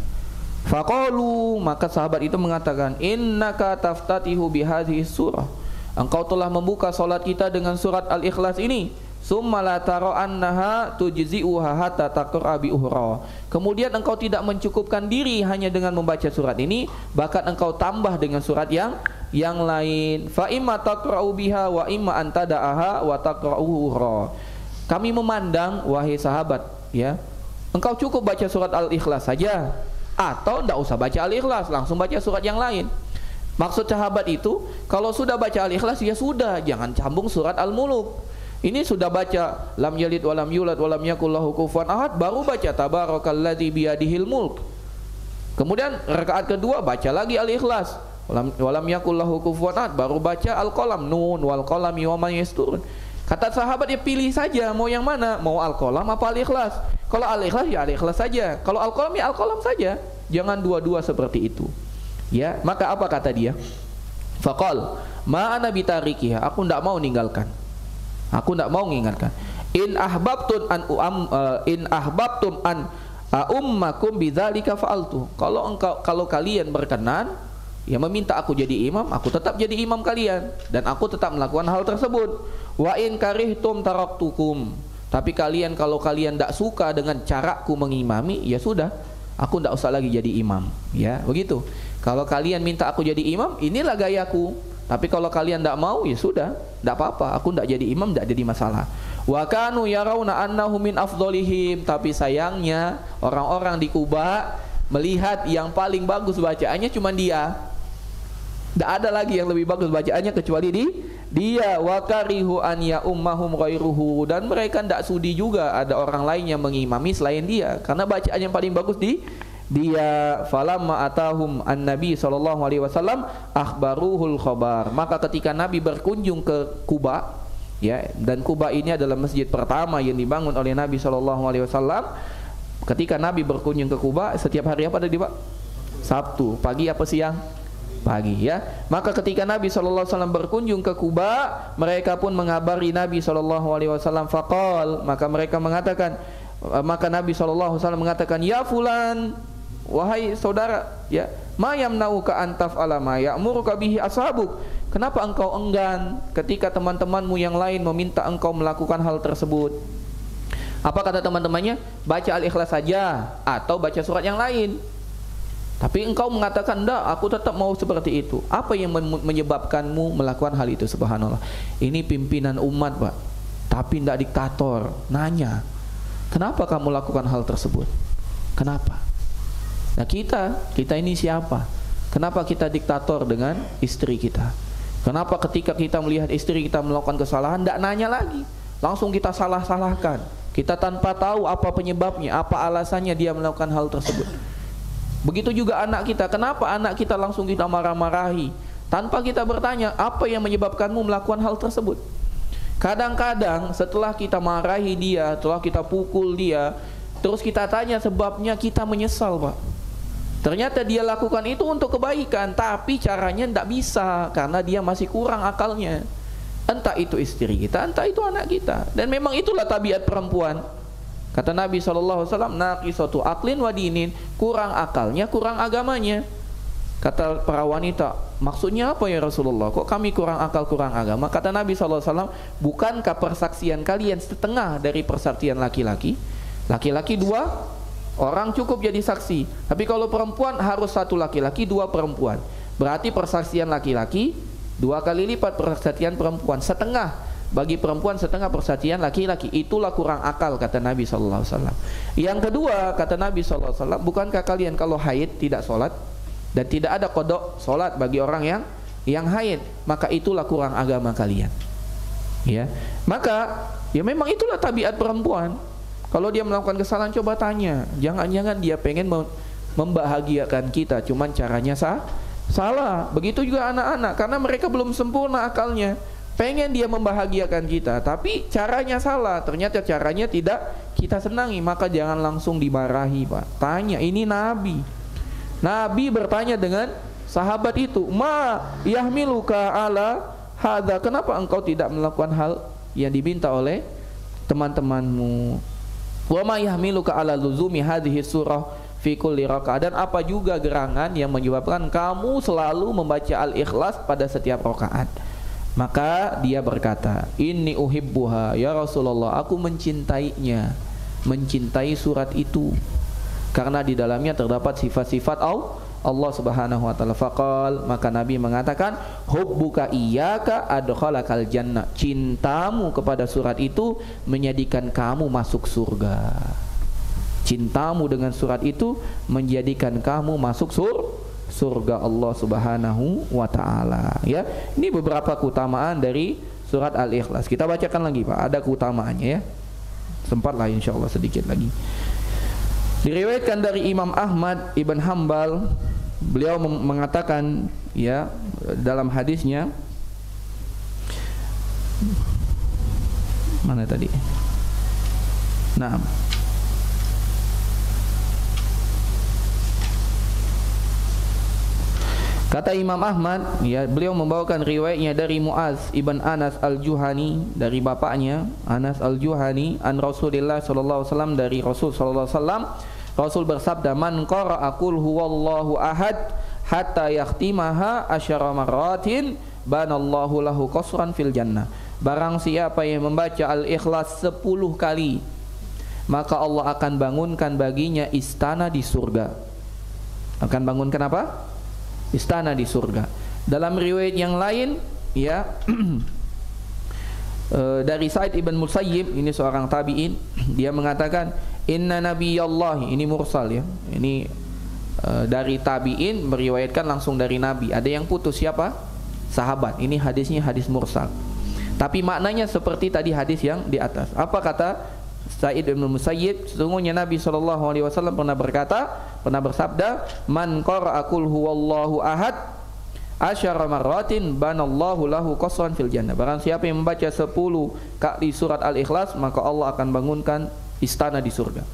Faqalu, maka sahabat itu mengatakan, innaka taftatihu bihadhihi surah, engkau telah membuka salat kita dengan surat Al-Ikhlas ini. Summa la tara annaha tujzi'uha hatta taqra bi uhra. Kemudian engkau tidak mencukupkan diri hanya dengan membaca surat ini, bahkan engkau tambah dengan surat yang lain. Fa imma taqra'u biha wa imma antada'aha wa taqra'u uhra. Kami memandang, wahai sahabat, ya, engkau cukup baca surat Al-Ikhlas saja, atau tidak usah baca Al-Ikhlas, langsung baca surat yang lain. Maksud sahabat itu, kalau sudah baca Al-Ikhlas ya sudah, jangan sambung surat Al-Muluk. Ini sudah baca lam yalid wa lam yulad wa lam yakul lahu kufuwan ahad, baru baca tabarakalladzi biyadihil mulk. Kemudian rakaat kedua baca lagi Al-Ikhlas, wa lam yakul lahu kufuwan ahad, baru baca Al-Qalam, nun wal qalami wa ma yasturun. Kata sahabat, ya pilih saja mau yang mana, mau Al-Qalam apa Al-Ikhlas. Kalau Al-Ikhlas ya Al-Ikhlas saja, kalau Al-Qalam ya Al-Qalam saja, jangan dua-dua seperti itu. Ya, maka apa kata dia? Faqal ma ana bitarikiha, aku tidak mau ninggalkan. Aku tidak mau mengingatkan. In ahbabtum an ummakum bidzalika fa'altu. Kalau kalian berkenan ya meminta aku jadi imam, aku tetap jadi imam kalian dan aku tetap melakukan hal tersebut. Wa in karihtum taraktukum. Tapi kalau kalian tidak suka dengan caraku mengimami, ya sudah, aku tidak usah lagi jadi imam. Ya, begitu. Kalau kalian minta aku jadi imam, inilah gayaku. Tapi kalau kalian tidak mau, ya sudah, tidak apa-apa, aku tidak jadi imam, tidak jadi masalah. Wa kanu yarawna annahu min afdhalihim, tapi sayangnya orang-orang di Kuba melihat yang paling bagus bacaannya cuma dia. Tidak ada lagi yang lebih bagus bacaannya kecuali dia. Wa karihu an ya ummahum ghairuhu, dan mereka tidak sudi juga ada orang lain yang mengimami selain dia, karena bacaan yang paling bagus dia. Falamma atahum an-nabi sallallahu alaihi wasallam akhbaruhul khabar, maka ketika Nabi berkunjung ke Kuba, ya, dan Kuba ini adalah masjid pertama yang dibangun oleh Nabi sallallahu alaihi wasallam. Ketika Nabi berkunjung ke Kuba, setiap hari apa tadi Pak? Sabtu, pagi apa siang? Pagi, ya. Maka ketika Nabi sallallahu alaihi wasallam berkunjung ke Kuba, mereka pun mengabari Nabi sallallahu alaihi wasallam. Faqal, maka mereka mengatakan, maka Nabi sallallahu alaihi wasallam mengatakan, ya fulan, wahai saudara, ya, ma yamna'uka an taf'ala ma ya'muruka bihi ashabuk. Kenapa engkau enggan ketika teman-temanmu yang lain meminta engkau melakukan hal tersebut? Apa kata teman-temannya? Baca Al-Ikhlas saja atau baca surat yang lain. Tapi engkau mengatakan, enggak, aku tetap mau seperti itu. Apa yang menyebabkanmu melakukan hal itu? Subhanallah. Ini pimpinan umat, Pak, tapi tidak diktator. Nanya, kenapa kamu lakukan hal tersebut? Kenapa? Nah, kita ini siapa? Kenapa kita diktator dengan istri kita? Kenapa ketika kita melihat istri kita melakukan kesalahan, tidak nanya lagi, langsung kita salah-salahkan? Kita tanpa tahu apa penyebabnya, apa alasannya dia melakukan hal tersebut. Begitu juga anak kita. Kenapa anak kita langsung kita marah-marahi tanpa kita bertanya apa yang menyebabkanmu melakukan hal tersebut? Kadang-kadang setelah kita marahi dia, setelah kita pukul dia, terus kita tanya sebabnya, kita menyesal, Pak. Ternyata dia lakukan itu untuk kebaikan, tapi caranya tidak bisa karena dia masih kurang akalnya. Entah itu istri kita, entah itu anak kita. Dan memang itulah tabiat perempuan. Kata Nabi SAW, naqisatu aqlin wa dinin, kurang akalnya, kurang agamanya. Kata para wanita, maksudnya apa ya Rasulullah? Kok kami kurang akal, kurang agama? Kata Nabi SAW, bukankah persaksian kalian setengah dari persaksian laki-laki? Laki-laki 2 orang cukup jadi saksi. Tapi kalau perempuan harus 1 laki-laki, 2 perempuan. Berarti persaksian laki-laki 2 kali lipat persaksian perempuan. Setengah bagi perempuan setengah persatian laki-laki. Itulah kurang akal, kata Nabi SAW. Yang kedua, kata Nabi SAW, bukankah kalian kalau haid tidak sholat dan tidak ada qada sholat bagi orang yang haid, maka itulah kurang agama kalian. Ya, maka ya memang itulah tabiat perempuan. Kalau dia melakukan kesalahan, coba tanya, jangan-jangan dia pengen membahagiakan kita, cuman caranya salah. Begitu juga anak-anak, karena mereka belum sempurna akalnya. Pengen dia membahagiakan kita, tapi caranya salah. Ternyata caranya tidak kita senangi, maka jangan langsung dimarahi, Pak. Tanya, ini Nabi. Nabi bertanya dengan sahabat itu, "Ma yahmiluka ala hadza?" Kenapa engkau tidak melakukan hal yang diminta oleh teman-temanmu? "Wa ma yahmiluka ala luzumi hadhihi surah fi kulli rakaat?" Dan apa juga gerangan yang menyebabkan kamu selalu membaca Al-Ikhlas pada setiap rakaat? Maka dia berkata, "Inni uhibbuha ya Rasulullah, aku mencintainya, mencintai surat itu karena di dalamnya terdapat sifat-sifat Allah Subhanahu wa taala." Faqal, maka Nabi mengatakan, "Hubbuka iyyaka adkhalakal jannah." Cintamu kepada surat itu menjadikan kamu masuk surga. Cintamu dengan surat itu menjadikan kamu masuk surga Allah Subhanahu wa taala. Ya, ini beberapa keutamaan dari surat Al-Ikhlas. Kita bacakan lagi, Pak. Ada keutamaannya ya. Sempatlah insyaallah sedikit lagi. Diriwayatkan dari Imam Ahmad Ibn Hanbal, beliau mengatakan ya dalam hadisnya, mana tadi? Nah, kata Imam Ahmad, ya, beliau membawakan riwayatnya dari Muaz ibn Anas al-Juhani, dari bapaknya Anas al-Juhani, an Rasulillah sallallahu alaihi wasallam, dari Rasul sallallahu alaihi wasallam. Rasul bersabda, "Man qara'a qul huwallahu ahad hatta yakhtimaha asyara marratin banallahu lahu qasran fil jannah." Barang siapa yang membaca Al-Ikhlas 10 kali, maka Allah akan bangunkan baginya istana di surga. Akan bangunkan apa? Istana di surga. Dalam riwayat yang lain ya dari Sa'id ibn Musayyib, ini seorang tabi'in, dia mengatakan, "Inna nabiyallahi," ini mursal ya. Ini dari tabi'in meriwayatkan langsung dari Nabi. Ada yang putus, siapa? Sahabat. Ini hadisnya hadis mursal. Tapi maknanya seperti tadi hadis yang di atas. Apa kata Sa'id bin Musayyib? Sesungguhnya Nabi SAW pernah bersabda, "Man qara'a qul huwallahu ahad asyara marratin banallahu lahu qasran fil jannah." Barang siapa yang membaca 10 kali surat Al-Ikhlas, maka Allah akan bangunkan istana di surga.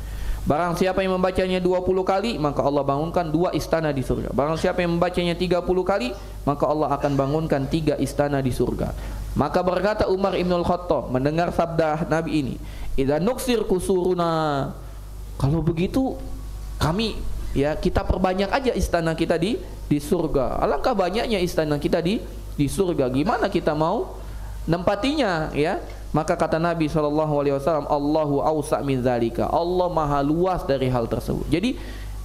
Barang siapa yang membacanya 20 kali, maka Allah bangunkan 2 istana di surga. Barang siapa yang membacanya 30 kali, maka Allah akan bangunkan 3 istana di surga. Maka berkata Umar ibn al-Khattab mendengar sabda Nabi ini, "Idza nuksir kusuruna." Kalau begitu kami, ya, kita perbanyak aja istana kita di surga. Alangkah banyaknya istana kita di surga. Gimana kita mau nempatinya, ya? Maka kata Nabi SAW, "Allahu awsa' min dzalika." Allah maha luas dari hal tersebut. Jadi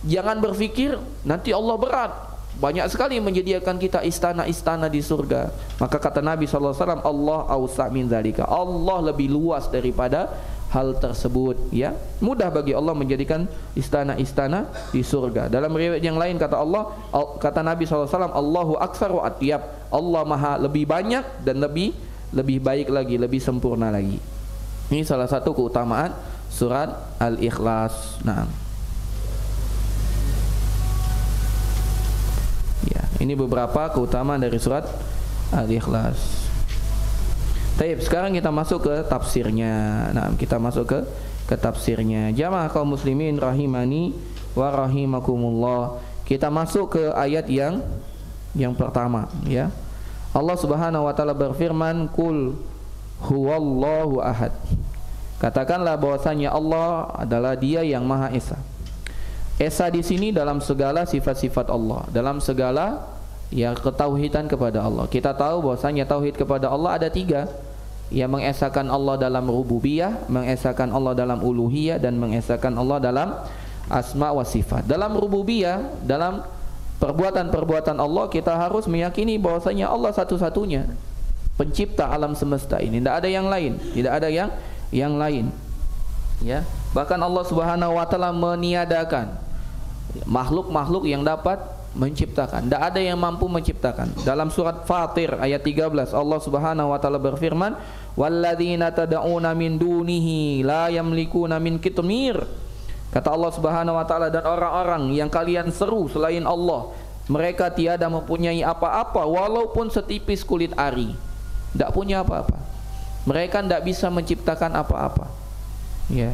jangan berpikir nanti Allah berat, banyak sekali menyediakan kita istana-istana di surga. Maka kata Nabi SAW, Allah awsa' min dzalika. Allah lebih luas daripada hal tersebut, ya. Mudah bagi Allah menjadikan istana-istana di surga. Dalam riwayat yang lain kata Nabi SAW, "Allahu aktsar wa atyab." Allah maha lebih banyak dan lebih baik lagi, lebih sempurna lagi. Ini salah satu keutamaan surat Al-Ikhlas. Nah, ya, ini beberapa keutamaan dari surat Al-Ikhlas. Baik, sekarang kita masuk ke tafsirnya. Nah, kita masuk ke tafsirnya. Jamaah kaum muslimin rahimani wa rahimakumullah. Kita masuk ke ayat yang pertama, ya. Allah Subhanahu wa taala berfirman, "Qul huwallahu ahad." Katakanlah bahwasanya Allah adalah Dia yang Maha Esa. Esa di sini dalam segala sifat-sifat Allah, dalam segala ya ketauhidan kepada Allah. Kita tahu bahwasanya tauhid kepada Allah ada 3. Ya, mengesakan Allah dalam rububiyah, mengesakan Allah dalam uluhiyah, dan mengesakan Allah dalam asma wa sifat. Dalam rububiyah, dalam perbuatan-perbuatan Allah, kita harus meyakini bahwasanya Allah satu-satunya pencipta alam semesta ini. Tidak ada yang lain, tidak ada yang lain. Ya, bahkan Allah Subhanahu wa taala meniadakan makhluk-makhluk yang dapat menciptakan. Tidak ada yang mampu menciptakan. Dalam surat Fatir ayat 13 Allah Subhanahu wa taala berfirman, "Walladzina tad'una min dunihi la yamlikuna min qitmir." Kata Allah Subhanahu wa taala, dan orang-orang yang kalian seru selain Allah, mereka tiada mempunyai apa-apa walaupun setipis kulit ari. Tidak punya apa-apa. Mereka tidak bisa menciptakan apa-apa. Ya.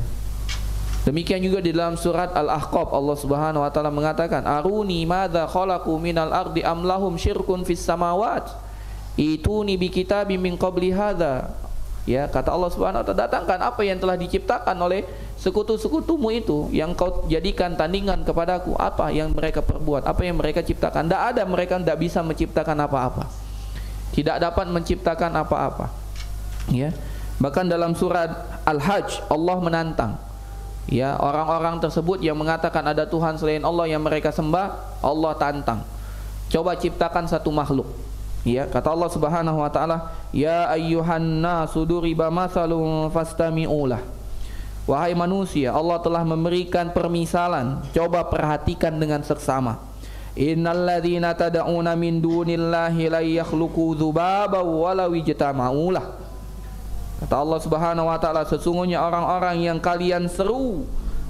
Demikian juga di dalam surat Al-Ahqaf Allah Subhanahu wa taala mengatakan, "Aruni madza khalaqu minal ardi am lahum syirkun fis samawat. Ituni bi kitabim min qabli hadza." Ya, kata Allah Subhanahu wa taala, datangkan apa yang telah diciptakan oleh sekutu-sekutumu itu yang kau jadikan tandingan kepadaku. Apa yang mereka perbuat, apa yang mereka ciptakan? Tidak ada, mereka tidak bisa menciptakan apa-apa. Tidak dapat menciptakan apa-apa. Ya. Bahkan dalam surat Al-Hajj Allah menantang, ya, orang-orang tersebut yang mengatakan ada Tuhan selain Allah yang mereka sembah, Allah tantang. Coba ciptakan satu makhluk. Ya, kata Allah Subhanahu wa taala, "Ya ayyuhan nasu duriba matsalun fastami'ulah." Wahai manusia, Allah telah memberikan permisalan, coba perhatikan dengan seksama. "Innalladzina tad'una min dunillahi la yakhluqu dzubaba walau ijtama'ulah." Kata Allah Subhanahu wa taala, sesungguhnya orang-orang yang kalian seru,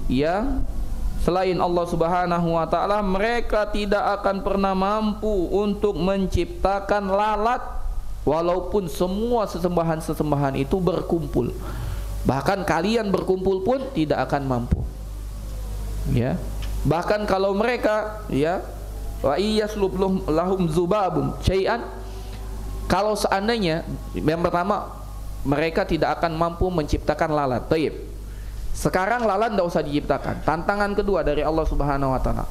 ya, selain Allah Subhanahu wa taala, mereka tidak akan pernah mampu untuk menciptakan lalat walaupun semua sesembahan-sesembahan itu berkumpul. Bahkan kalian berkumpul pun tidak akan mampu. Ya. Bahkan kalau mereka, ya, wa iyaslub lahum zubabun syai'an, kalau seandainya yang pertama mereka tidak akan mampu menciptakan lalat. Baik. Sekarang lalat tidak usah diciptakan. Tantangan kedua dari Allah Subhanahu wa taala.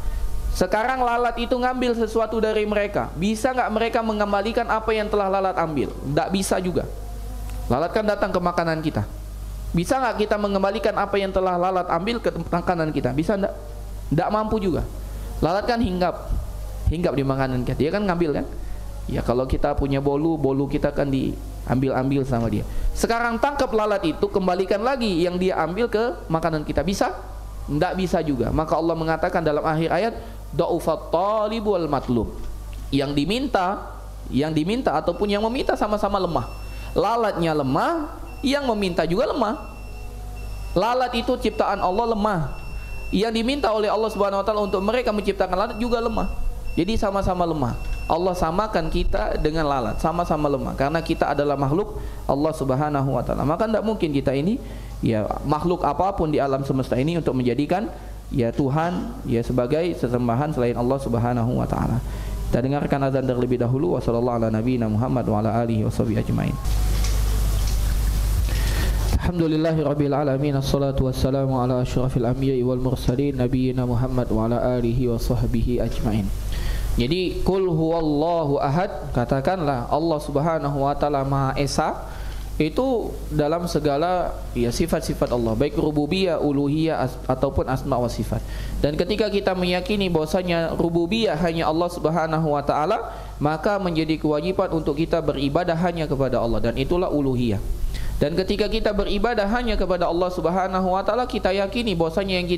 Sekarang lalat itu ngambil sesuatu dari mereka. Bisa nggak mereka mengembalikan apa yang telah lalat ambil? Tidak bisa juga. Lalat kan datang ke makanan kita. Bisa nggak kita mengembalikan apa yang telah lalat ambil ke makanan kita? Bisa enggak? Tidak mampu juga. Lalat kan hinggap di makanan kita. Dia kan ngambil kan? Ya, kalau kita punya bolu kita kan diambil sama dia. Sekarang tangkap lalat itu, kembalikan lagi yang dia ambil ke makanan kita. Bisa? Tidak bisa juga. Maka Allah mengatakan dalam akhir ayat, "Dha'ufat talib wal matlub." Yang diminta ataupun yang meminta sama-sama lemah. Lalatnya lemah, yang meminta juga lemah. Lalat itu ciptaan Allah lemah. Yang diminta oleh Allah Subhanahu wa taala untuk mereka menciptakan lalat juga lemah. Jadi sama-sama lemah. Allah samakan kita dengan lalat, sama-sama lemah karena kita adalah makhluk Allah Subhanahu wa taala. Maka tidak mungkin kita ini, ya, makhluk apapun di alam semesta ini untuk menjadikan, ya, Tuhan, ya, sebagai sesembahan selain Allah Subhanahu wa taala. Kita dengarkan azan terlebih dahulu. Wassallallahu ala nabiyina Muhammad wa ala alihi washabihi ajmain. Alhamdulillahirabbil alamin, assalatu wassalamu ala asyrafil anbiya'i wal mursalin nabiyina Muhammad wa ala alihi washabbihi ajmain. Jadi qul huwallahu ahad, katakanlah Allah Subhanahu wa taala Maha Esa itu dalam segala, ya, sifat-sifat Allah, baik rububiyah, uluhiyah ataupun asma wa sifat. Dan ketika kita meyakini bahwasanya rububiyah hanya Allah Subhanahu wa taala, maka menjadi kewajiban untuk kita beribadah hanya kepada Allah, dan itulah uluhiyah. Dan ketika kita beribadah hanya kepada Allah Subhanahu wa taala, kita yakini bahwasanya yang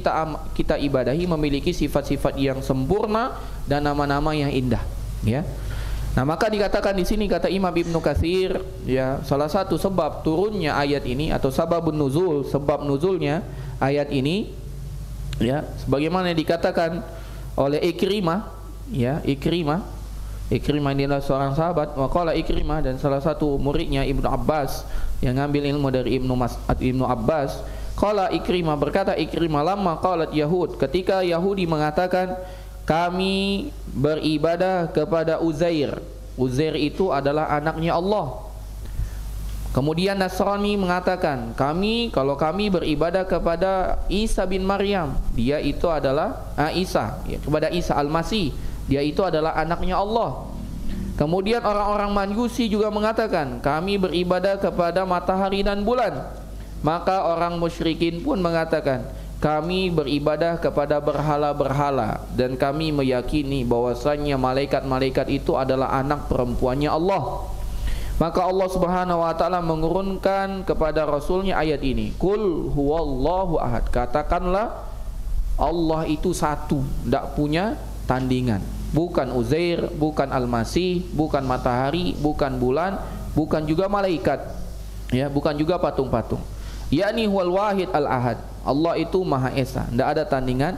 kita ibadahi memiliki sifat-sifat yang sempurna dan nama-nama yang indah, ya. Nah, maka dikatakan di sini, kata Imam Ibnu Katsir, ya, salah satu sebab turunnya ayat ini atau sababun nuzul, sebab nuzulnya ayat ini, ya, sebagaimana dikatakan oleh Ikrimah, ya, Ikrimah ini adalah seorang sahabat, waqala Ikrimah, dan salah satu muridnya Ibnu Abbas yang ngambil ilmu dari Ibnu Abbas. Qala Ikrimah, berkata Ikrimah, lamma qalat Yahud, ketika Yahudi mengatakan kami beribadah kepada Uzair. Uzair itu adalah anaknya Allah. Kemudian Nasrani mengatakan kalau kami beribadah kepada Isa bin Maryam, dia itu adalah Isa, ya, kepada Isa Al-Masih, dia itu adalah anaknya Allah. Kemudian orang-orang Majusi juga mengatakan kami beribadah kepada matahari dan bulan. Maka orang musyrikin pun mengatakan kami beribadah kepada berhala-berhala, dan kami meyakini bahwasannya malaikat-malaikat itu adalah anak perempuannya Allah. Maka Allah Subhanahu wa taala mengurunkan kepada Rasulnya ayat ini, Qul huwallahu ahad. Katakanlah Allah itu satu, tidak punya tandingan. Bukan Uzair, bukan Al-Masih, bukan matahari, bukan bulan, bukan juga malaikat, ya, bukan juga patung-patung. Yakni huwal wahid al-ahad. Allah itu Maha Esa, tidak ada tandingan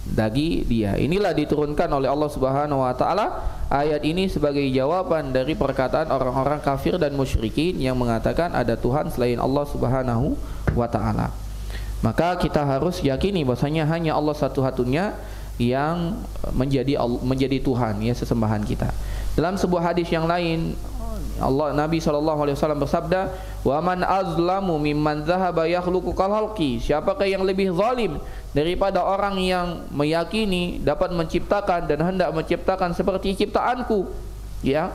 bagi Dia. Inilah diturunkan oleh Allah Subhanahu wa taala ayat ini sebagai jawaban dari perkataan orang-orang kafir dan musyrikin yang mengatakan ada Tuhan selain Allah Subhanahu wa taala. Maka kita harus yakini bahwasanya hanya Allah satu-satunya yang menjadi Tuhan, ya, sesembahan kita. Dalam sebuah hadis yang lain, Nabi SAW bersabda, "Wa man azlamu mimman dhahaba yakhluqu kal halqi." Siapakah yang lebih zalim daripada orang yang meyakini dapat menciptakan dan hendak menciptakan seperti ciptaanku, ya?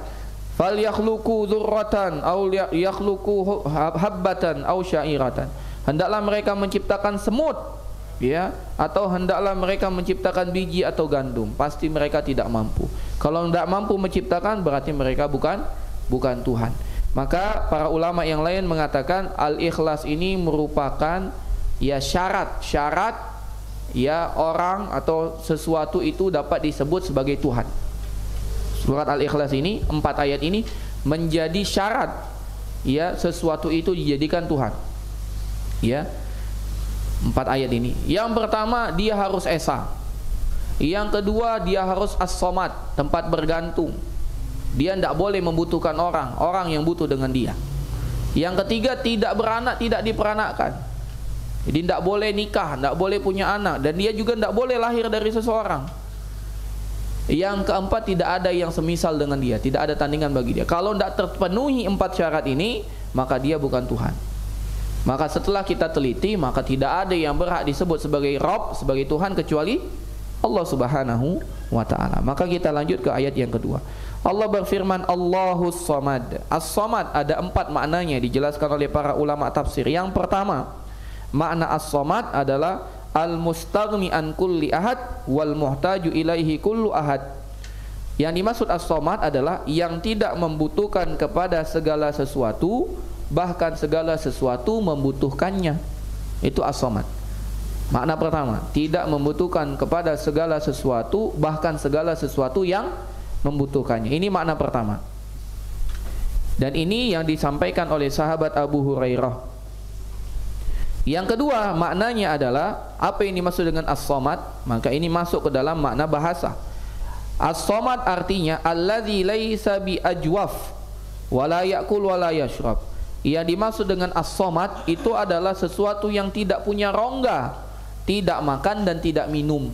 Fal yakhluqu dzurratan aw yakhluqu habbatan aw syairatan. Hendaklah mereka menciptakan semut, ya, atau hendaklah mereka menciptakan biji atau gandum. Pasti mereka tidak mampu. Kalau tidak mampu menciptakan, berarti mereka bukan Tuhan. Maka para ulama yang lain mengatakan al-ikhlas ini merupakan, ya, syarat ya orang atau sesuatu itu dapat disebut sebagai Tuhan. Surat Al-Ikhlas ini, 4 ayat ini menjadi syarat, ya, sesuatu itu dijadikan Tuhan, ya. 4 ayat ini. Yang pertama, dia harus esa. Yang kedua, dia harus as-somad, tempat bergantung. Dia tidak boleh membutuhkan orang yang butuh dengan dia. Yang ketiga, tidak beranak, tidak diperanakkan. Jadi tidak boleh nikah, tidak boleh punya anak, dan dia juga tidak boleh lahir dari seseorang. Yang keempat, tidak ada yang semisal dengan dia, tidak ada tandingan bagi dia. Kalau tidak terpenuhi 4 syarat ini, maka dia bukan Tuhan. Maka setelah kita teliti, maka tidak ada yang berhak disebut sebagai Rabb, sebagai Tuhan, kecuali Allah Subhanahu wa ta'ala. Maka kita lanjut ke ayat yang kedua. Allah berfirman, Allahus Samad. As-Samad ada 4 maknanya, dijelaskan oleh para ulama tafsir. Yang pertama, makna as-samad adalah al-mustaghni an kulli ahad wal muhtaju ilaihi kullu ahad. Yang dimaksud as-samad adalah yang tidak membutuhkan kepada segala sesuatu, bahkan segala sesuatu membutuhkannya. Itu as-samad. Makna pertama, tidak membutuhkan kepada segala sesuatu, bahkan segala sesuatu yang membutuhkannya. Ini makna pertama. Dan ini yang disampaikan oleh sahabat Abu Hurairah. Yang kedua, maknanya adalah apa yang dimaksud dengan as-samad? Maka ini masuk ke dalam makna bahasa. As-samad artinya allazi laisa bi ajwaf wala yakul wala yashrab. Yang dimaksud dengan as-samad itu adalah sesuatu yang tidak punya rongga, tidak makan dan tidak minum.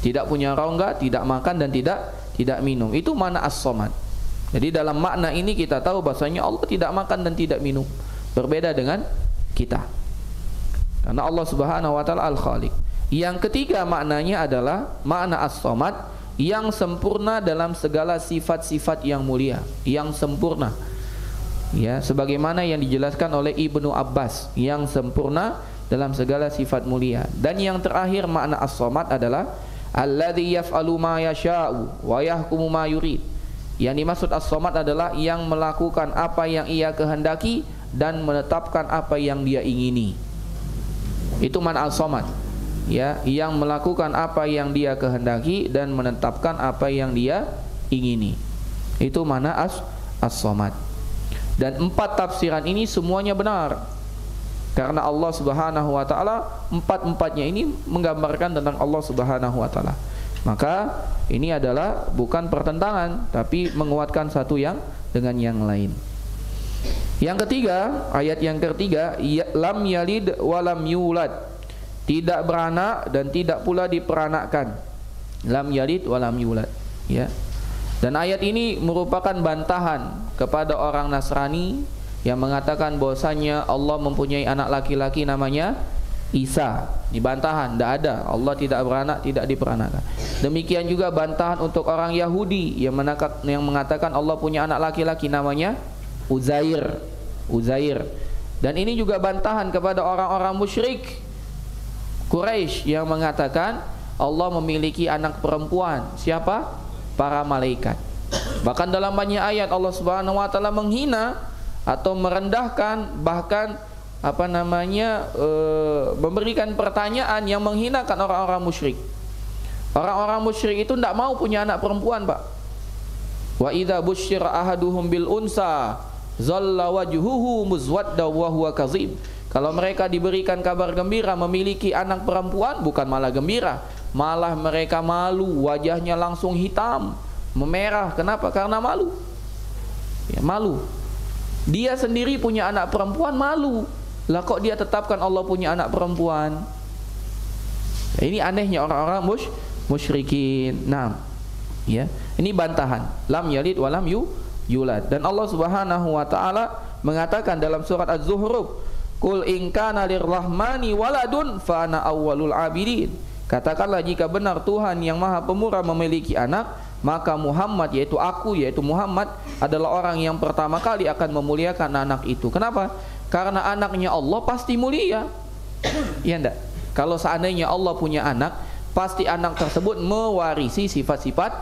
Tidak punya rongga, tidak makan dan tidak minum. Itu makna as-samad. Jadi dalam makna ini kita tahu bahasanya Allah tidak makan dan tidak minum. Berbeda dengan kita. Karena Allah Subhanahu wa taala Al-Khaliq. Yang ketiga maknanya adalah makna as-samad yang sempurna dalam segala sifat-sifat yang mulia, yang sempurna. Ya, sebagaimana yang dijelaskan oleh Ibnu Abbas, yang sempurna dalam segala sifat mulia. Dan yang terakhir makna as-samad adalah alladzi yaf'alu ma yasha'u wa yahkumu ma yurid. Yang dimaksud as-samad adalah yang melakukan apa yang ia kehendaki dan menetapkan apa yang dia ingini. Itu makna as-samad, ya, yang melakukan apa yang dia kehendaki dan menetapkan apa yang dia ingini. Itu makna as-samad. Dan 4 tafsiran ini semuanya benar. Karena Allah Subhanahu wa taala 4-4-nya ini menggambarkan tentang Allah Subhanahu wa taala. Maka ini adalah bukan pertentangan, tapi menguatkan satu yang dengan yang lain. Yang ketiga, ayat yang ketiga, lam yalid walam yulad. Tidak beranak dan tidak pula diperanakkan. Lam yalid walam yulad, ya. Dan ayat ini merupakan bantahan kepada orang Nasrani yang mengatakan bahwasanya Allah mempunyai anak laki-laki namanya Isa. Di bantahan, tidak ada, Allah tidak beranak, tidak diperanakkan. Demikian juga bantahan untuk orang Yahudi yang mengatakan Allah punya anak laki-laki namanya Uzair. Dan ini juga bantahan kepada orang-orang musyrik Quraisy yang mengatakan Allah memiliki anak perempuan. Siapa? Para malaikat. Bahkan dalam banyak ayat Allah Subhanahu wa taala menghina atau merendahkan, bahkan memberikan pertanyaan yang menghinakan orang-orang musyrik. Orang-orang musyrik itu tidak mau punya anak perempuan, Pak. Wa idza busyira ahaduhum bil unsa zalla wajhuhu muzwadda wa huwa kazib. Kalau mereka diberikan kabar gembira memiliki anak perempuan, bukan malah gembira, malah mereka malu, wajahnya langsung hitam, memerah. Kenapa? Karena malu. Ya, malu. Dia sendiri punya anak perempuan, malu. Lah kok dia tetapkan Allah punya anak perempuan? Ya, ini anehnya orang-orang musyrikin. Nah, ya, ini bantahan. Lam yalid wa lam yulad. Dan Allah Subhanahu wa taala mengatakan dalam surat Az-Zukhruf, "Qul in kana lirrahmani waladun fa ana awwalul abidin." Katakanlah jika benar Tuhan yang Maha Pemurah memiliki anak, maka Muhammad, yaitu aku, yaitu Muhammad adalah orang yang pertama kali akan memuliakan anak itu. Kenapa? Karena anaknya Allah pasti mulia. Iya enggak? Kalau seandainya Allah punya anak, pasti anak tersebut mewarisi sifat-sifat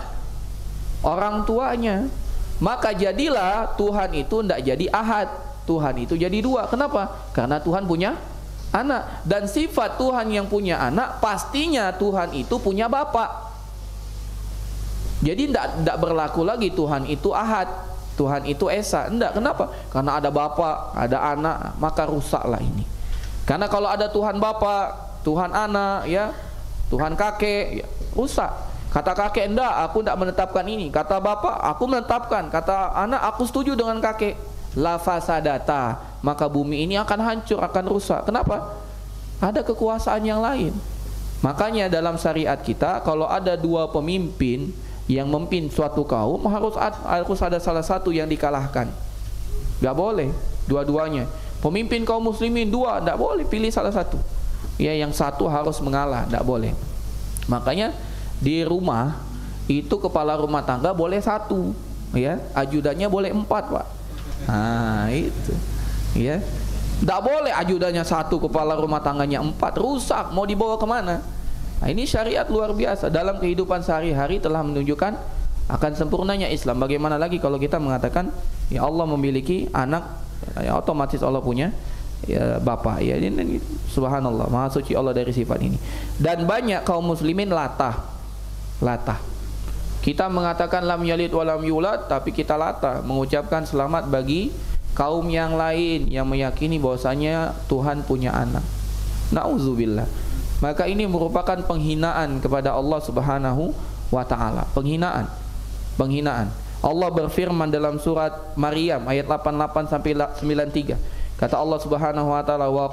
orang tuanya. Maka jadilah Tuhan itu tidak jadi ahad, Tuhan itu jadi dua. Kenapa? Karena Tuhan punya anak. Dan sifat Tuhan yang punya anak, pastinya Tuhan itu punya bapak. Jadi tidak berlaku lagi Tuhan itu ahad, Tuhan itu esa. Enggak. Kenapa? Karena ada bapak, ada anak, maka rusaklah ini. Karena kalau ada Tuhan bapak, Tuhan anak, ya, Tuhan kakek, ya, rusak. Kata kakek, enggak, aku tidak menetapkan ini. Kata bapak, aku menetapkan. Kata anak, aku setuju dengan kakek. La fasadata, maka bumi ini akan hancur, akan rusak. Kenapa? Ada kekuasaan yang lain. Makanya dalam syariat kita, kalau ada dua pemimpin yang memimpin suatu kaum, harus ada salah satu yang dikalahkan. Gak boleh dua-duanya. Pemimpin kaum muslimin dua, gak boleh pilih salah satu. Ya, yang satu harus mengalah, gak boleh. Makanya di rumah itu kepala rumah tangga boleh satu, ya, ajudannya boleh 4, Pak. Nah itu, ya, gak boleh ajudannya satu, kepala rumah tangganya 4, rusak, mau dibawa kemana? Nah, ini syariat luar biasa. Dalam kehidupan sehari-hari telah menunjukkan akan sempurnanya Islam. Bagaimana lagi kalau kita mengatakan ya Allah memiliki anak, ya otomatis Allah punya ya bapak. Ya ini subhanallah, maha suci Allah dari sifat ini. Dan banyak kaum muslimin latah. Kita mengatakan lam yalid wa lam yulad, tapi kita latah mengucapkan selamat bagi kaum yang lain yang meyakini bahwasanya Tuhan punya anak. Nauzubillah. Maka ini merupakan penghinaan kepada Allah Subhanahu wa taala. Penghinaan. Allah berfirman dalam surat Maryam ayat 88 sampai 93. Kata Allah Subhanahu wa taala, wa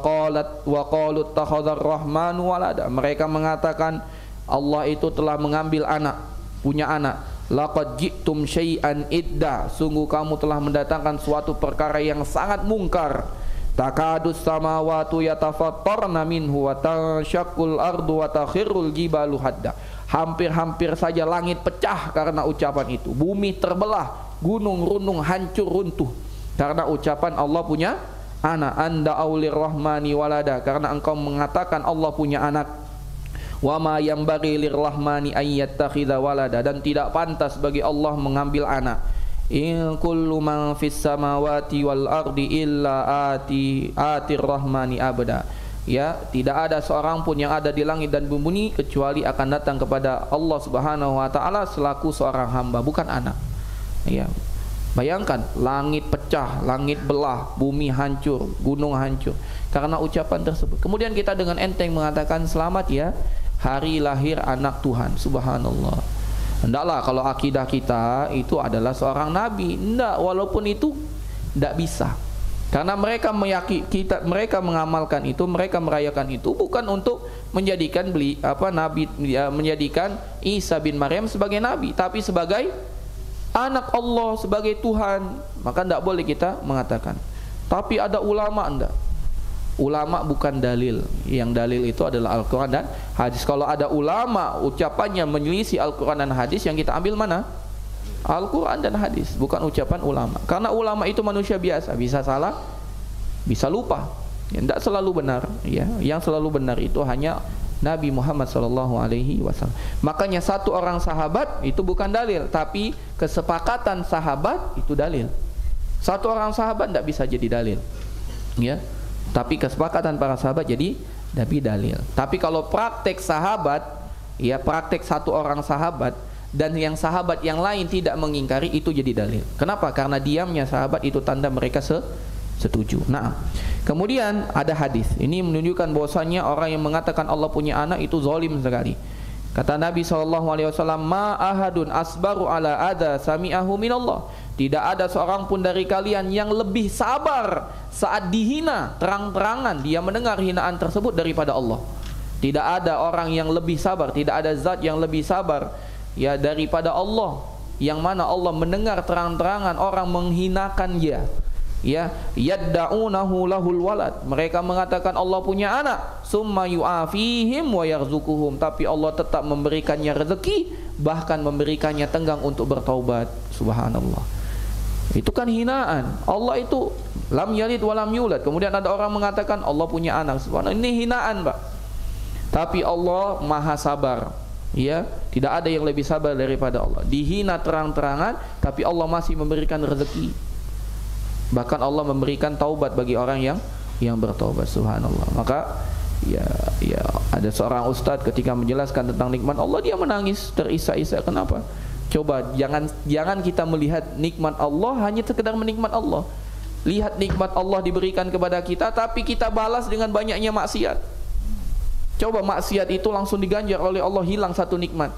qalu takhadzar rahmanu walada. Mereka mengatakan Allah itu telah mengambil anak, punya anak. Laqad ji'tum syai'an idda. Sungguh kamu telah mendatangkan suatu perkara yang sangat mungkar. Takadus samawati yatafattarna minhu wa tanshaqqul ardu wa takhirrul jibalu hadda. Hampir-hampir saja langit pecah karena ucapan itu. Bumi terbelah, gunung-gunung hancur runtuh karena ucapan Allah punya anak. Anda aulir rahmani walada, karena engkau mengatakan Allah punya anak. Wa ma yambaghi lirrahmani an yattakhidha walada, dan tidak pantas bagi Allah mengambil anak. In kullu man fis samawati wal ardi illa atir rahmani abda. Ya, tidak ada seorang pun yang ada di langit dan bumi kecuali akan datang kepada Allah Subhanahu wa taala selaku seorang hamba, bukan anak. Ya. Bayangkan, langit pecah, langit belah, bumi hancur, gunung hancur karena ucapan tersebut. Kemudian kita dengan enteng mengatakan selamat ya hari lahir anak Tuhan. Subhanallah. Hendaklah kalau akidah kita itu adalah seorang nabi. Hendak, walaupun itu tidak bisa. Karena mereka mereka mengamalkan itu, mereka merayakan itu bukan untuk menjadikan nabi, menjadikan Isa bin Maryam sebagai nabi, tapi sebagai anak Allah, sebagai Tuhan. Maka tidak boleh kita mengatakan. Tapi ada ulama, enggak. Ulama bukan dalil. Yang dalil itu adalah Al-Quran dan hadis. Kalau ada ulama ucapannya menyelisih Al-Quran dan hadis, yang kita ambil mana? Al-Quran dan hadis, bukan ucapan ulama. Karena ulama itu manusia biasa, bisa salah, bisa lupa, ya, tidak selalu benar. Ya, yang selalu benar itu hanya Nabi Muhammad SAW. Makanya satu orang sahabat itu bukan dalil, tapi kesepakatan sahabat itu dalil. Satu orang sahabat tidak bisa jadi dalil, ya. Tapi kesepakatan para sahabat jadi dalil. Tapi kalau praktek sahabat, ya praktek satu orang sahabat dan yang sahabat yang lain tidak mengingkari, itu jadi dalil. Kenapa? Karena diamnya sahabat itu tanda mereka setuju. Nah, kemudian ada hadis. Ini menunjukkan bahwasanya orang yang mengatakan Allah punya anak itu zalim sekali. Kata Nabi SAW, ma ahadun asbaru ala adha sami'ahu minallah. Tidak ada seorang pun dari kalian yang lebih sabar saat dihina terang-terangan dia mendengar hinaan tersebut daripada Allah. Tidak ada orang yang lebih sabar, tidak ada zat yang lebih sabar ya daripada Allah, yang mana Allah mendengar terang-terangan orang menghinakan dia. Ya, yadda'unahu lahul walad. Mereka mengatakan Allah punya anak, summa yu'afihim wa yarzuquhum, tapi Allah tetap memberikannya rezeki, bahkan memberikannya tenggang untuk bertaubat. Subhanallah. Itu kan hinaan. Allah itu lam yalid wa lam yulad. Kemudian ada orang mengatakan Allah punya anak. Subhanallah, ini hinaan, Pak. Tapi Allah Maha sabar. Ya, tidak ada yang lebih sabar daripada Allah. Dihina terang-terangan, tapi Allah masih memberikan rezeki. Bahkan Allah memberikan taubat bagi orang yang bertaubat. Subhanallah. Maka ya ada seorang ustadz ketika menjelaskan tentang nikmat Allah, dia menangis terisak-isak. Kenapa? Coba jangan kita melihat nikmat Allah hanya sekedar menikmat Allah. Lihat nikmat Allah diberikan kepada kita, tapi kita balas dengan banyaknya maksiat. Coba maksiat itu langsung diganjar oleh Allah, hilang satu nikmat.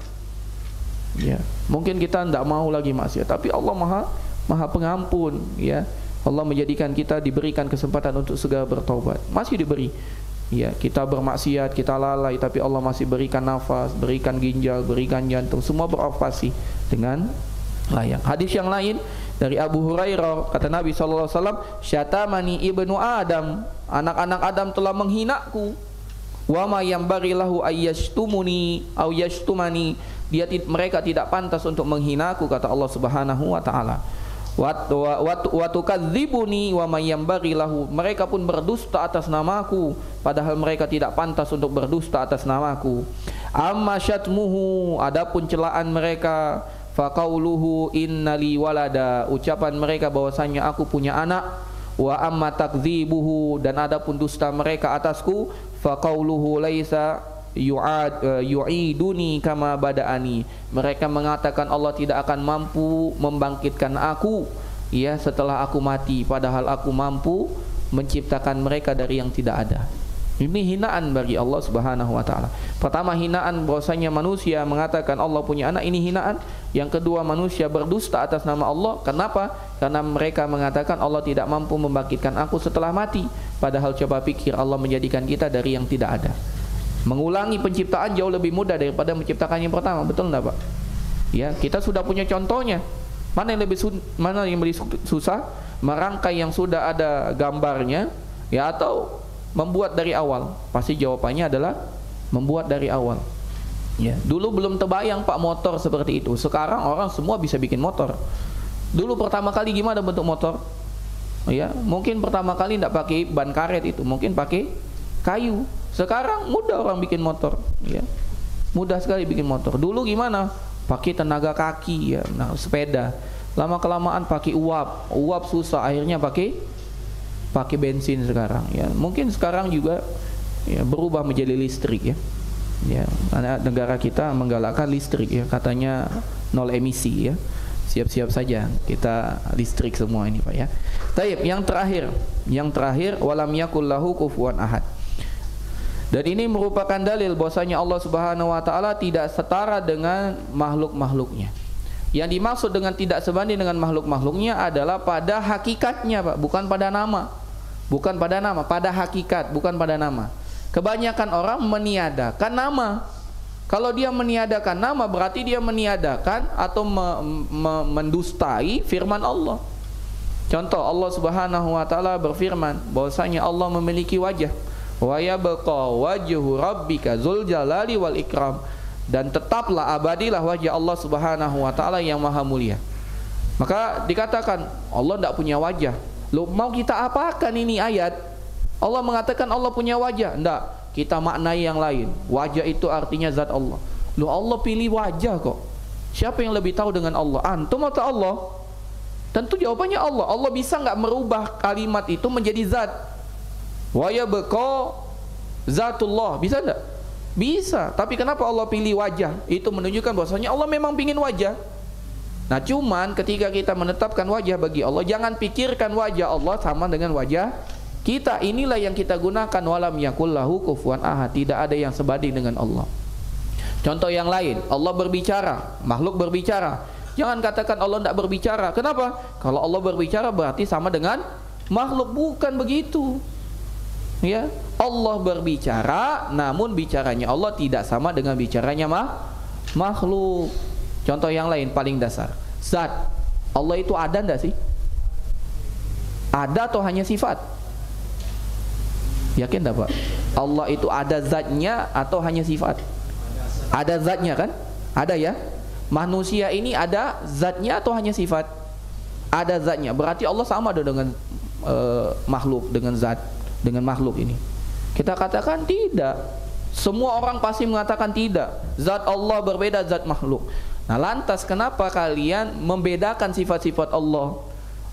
Ya, mungkin kita tidak mau lagi maksiat, tapi Allah Maha Pengampun, ya. Allah menjadikan kita diberikan kesempatan untuk segera bertaubat. Masih diberi. Ya, kita bermaksiat, kita lalai, tapi Allah masih berikan nafas, berikan ginjal, berikan jantung, semua beroperasi dengan layak. Hadis yang lain dari Abu Hurairah, kata Nabi SAW, syatamani ibnu Adam, anak-anak Adam telah menghinaku. Wa ma yanbaghi lahu ayyashtumuni aw yashtumani, mereka tidak pantas untuk menghinaku, kata Allah Subhanahu wa taala. Wa tukadzibuni wa may yanbaghi lahu, mereka pun berdusta atas namaku padahal mereka tidak pantas untuk berdusta atas namaku. Amma syatmuhu, adapun celaan mereka, faqauluhu innali walada, ucapan mereka bahwasanya aku punya anak. Wa amma takdzibuhu, dan adapun dusta mereka atasku, faqauluhu laisa yu'iduni kama bada'ani, mereka mengatakan Allah tidak akan mampu membangkitkan aku ya setelah aku mati, padahal aku mampu menciptakan mereka dari yang tidak ada. Ini hinaan bagi Allah Subhanahu wa taala. Pertama, hinaan bahwasanya manusia mengatakan Allah punya anak, ini hinaan. Yang kedua, manusia berdusta atas nama Allah. Kenapa? Karena mereka mengatakan Allah tidak mampu membangkitkan aku setelah mati, padahal coba pikir Allah menjadikan kita dari yang tidak ada. Mengulangi penciptaan jauh lebih mudah daripada menciptakan yang pertama, betul enggak, Pak? Ya, kita sudah punya contohnya. Mana yang lebih susah? Merangkai yang sudah ada gambarnya, ya, atau membuat dari awal? Pasti jawabannya adalah membuat dari awal. Ya, dulu belum terbayang Pak motor seperti itu. Sekarang orang semua bisa bikin motor. Dulu pertama kali gimana bentuk motor? Ya, mungkin pertama kali tidak pakai ban karet itu, mungkin pakai kayu. Sekarang mudah orang bikin motor, ya. Mudah sekali bikin motor. Dulu gimana? Pakai tenaga kaki, ya. Nah, sepeda. Lama kelamaan pakai uap. Uap susah, akhirnya pakai bensin sekarang, ya. Mungkin sekarang juga ya berubah menjadi listrik, ya. Ya, karena negara kita menggalakkan listrik, ya. Katanya 0 emisi, ya. Siap-siap saja kita listrik semua ini, Pak, ya. Taib, yang terakhir walam yakul lahu kufuwan ahad. Dan ini merupakan dalil bahwasanya Allah Subhanahu wa taala tidak setara dengan makhluk-makhluknya. Yang dimaksud dengan tidak sebanding dengan makhluk-makhluknya adalah pada hakikatnya, Pak, bukan pada nama. Bukan pada nama, pada hakikat, bukan pada nama. Kebanyakan orang meniadakan nama. Kalau dia meniadakan nama, berarti dia meniadakan atau mendustai firman Allah. Contoh, Allah Subhanahu wa taala berfirman bahwasanya Allah memiliki wajah. Wa yabqa wajhu rabbika dzul jalali wal ikram, dan tetaplah abadilah wajah Allah Subhanahu wa taala yang maha mulia. Maka dikatakan Allah tidak punya wajah. Loh, mau kita apakan ini ayat? Allah mengatakan Allah punya wajah. Enggak, kita maknai yang lain. Wajah itu artinya zat Allah. Loh, Allah pilih wajah kok. Siapa yang lebih tahu dengan Allah? Antum atau Allah? Tentu jawabannya Allah. Allah bisa nggak merubah kalimat itu menjadi zat? Wa yabqa zatullah. Bisa enggak? Bisa. Tapi kenapa Allah pilih wajah? Itu menunjukkan bahwasanya Allah memang pingin wajah. Nah, cuman ketika kita menetapkan wajah bagi Allah, jangan pikirkan wajah Allah sama dengan wajah kita. Inilah yang kita gunakan, walam yakul lahu kufuwan ahad. Tidak ada yang sebanding dengan Allah. Contoh yang lain, Allah berbicara, makhluk berbicara. Jangan katakan Allah tidak berbicara. Kenapa? Kalau Allah berbicara berarti sama dengan makhluk. Bukan begitu. Ya, Allah berbicara, namun bicaranya Allah tidak sama dengan bicaranya makhluk. Contoh yang lain paling dasar, zat. Allah itu ada enggak sih? Ada atau hanya sifat? Yakin enggak, Pak? Allah itu ada zatnya atau hanya sifat? Ada zatnya kan? Ada ya? Manusia ini ada zatnya atau hanya sifat? Ada zatnya. Berarti Allah sama dengan makhluk, dengan zat, dengan makhluk ini. Kita katakan tidak. Semua orang pasti mengatakan tidak. Zat Allah berbeda zat makhluk. Nah, lantas kenapa kalian membedakan sifat-sifat Allah?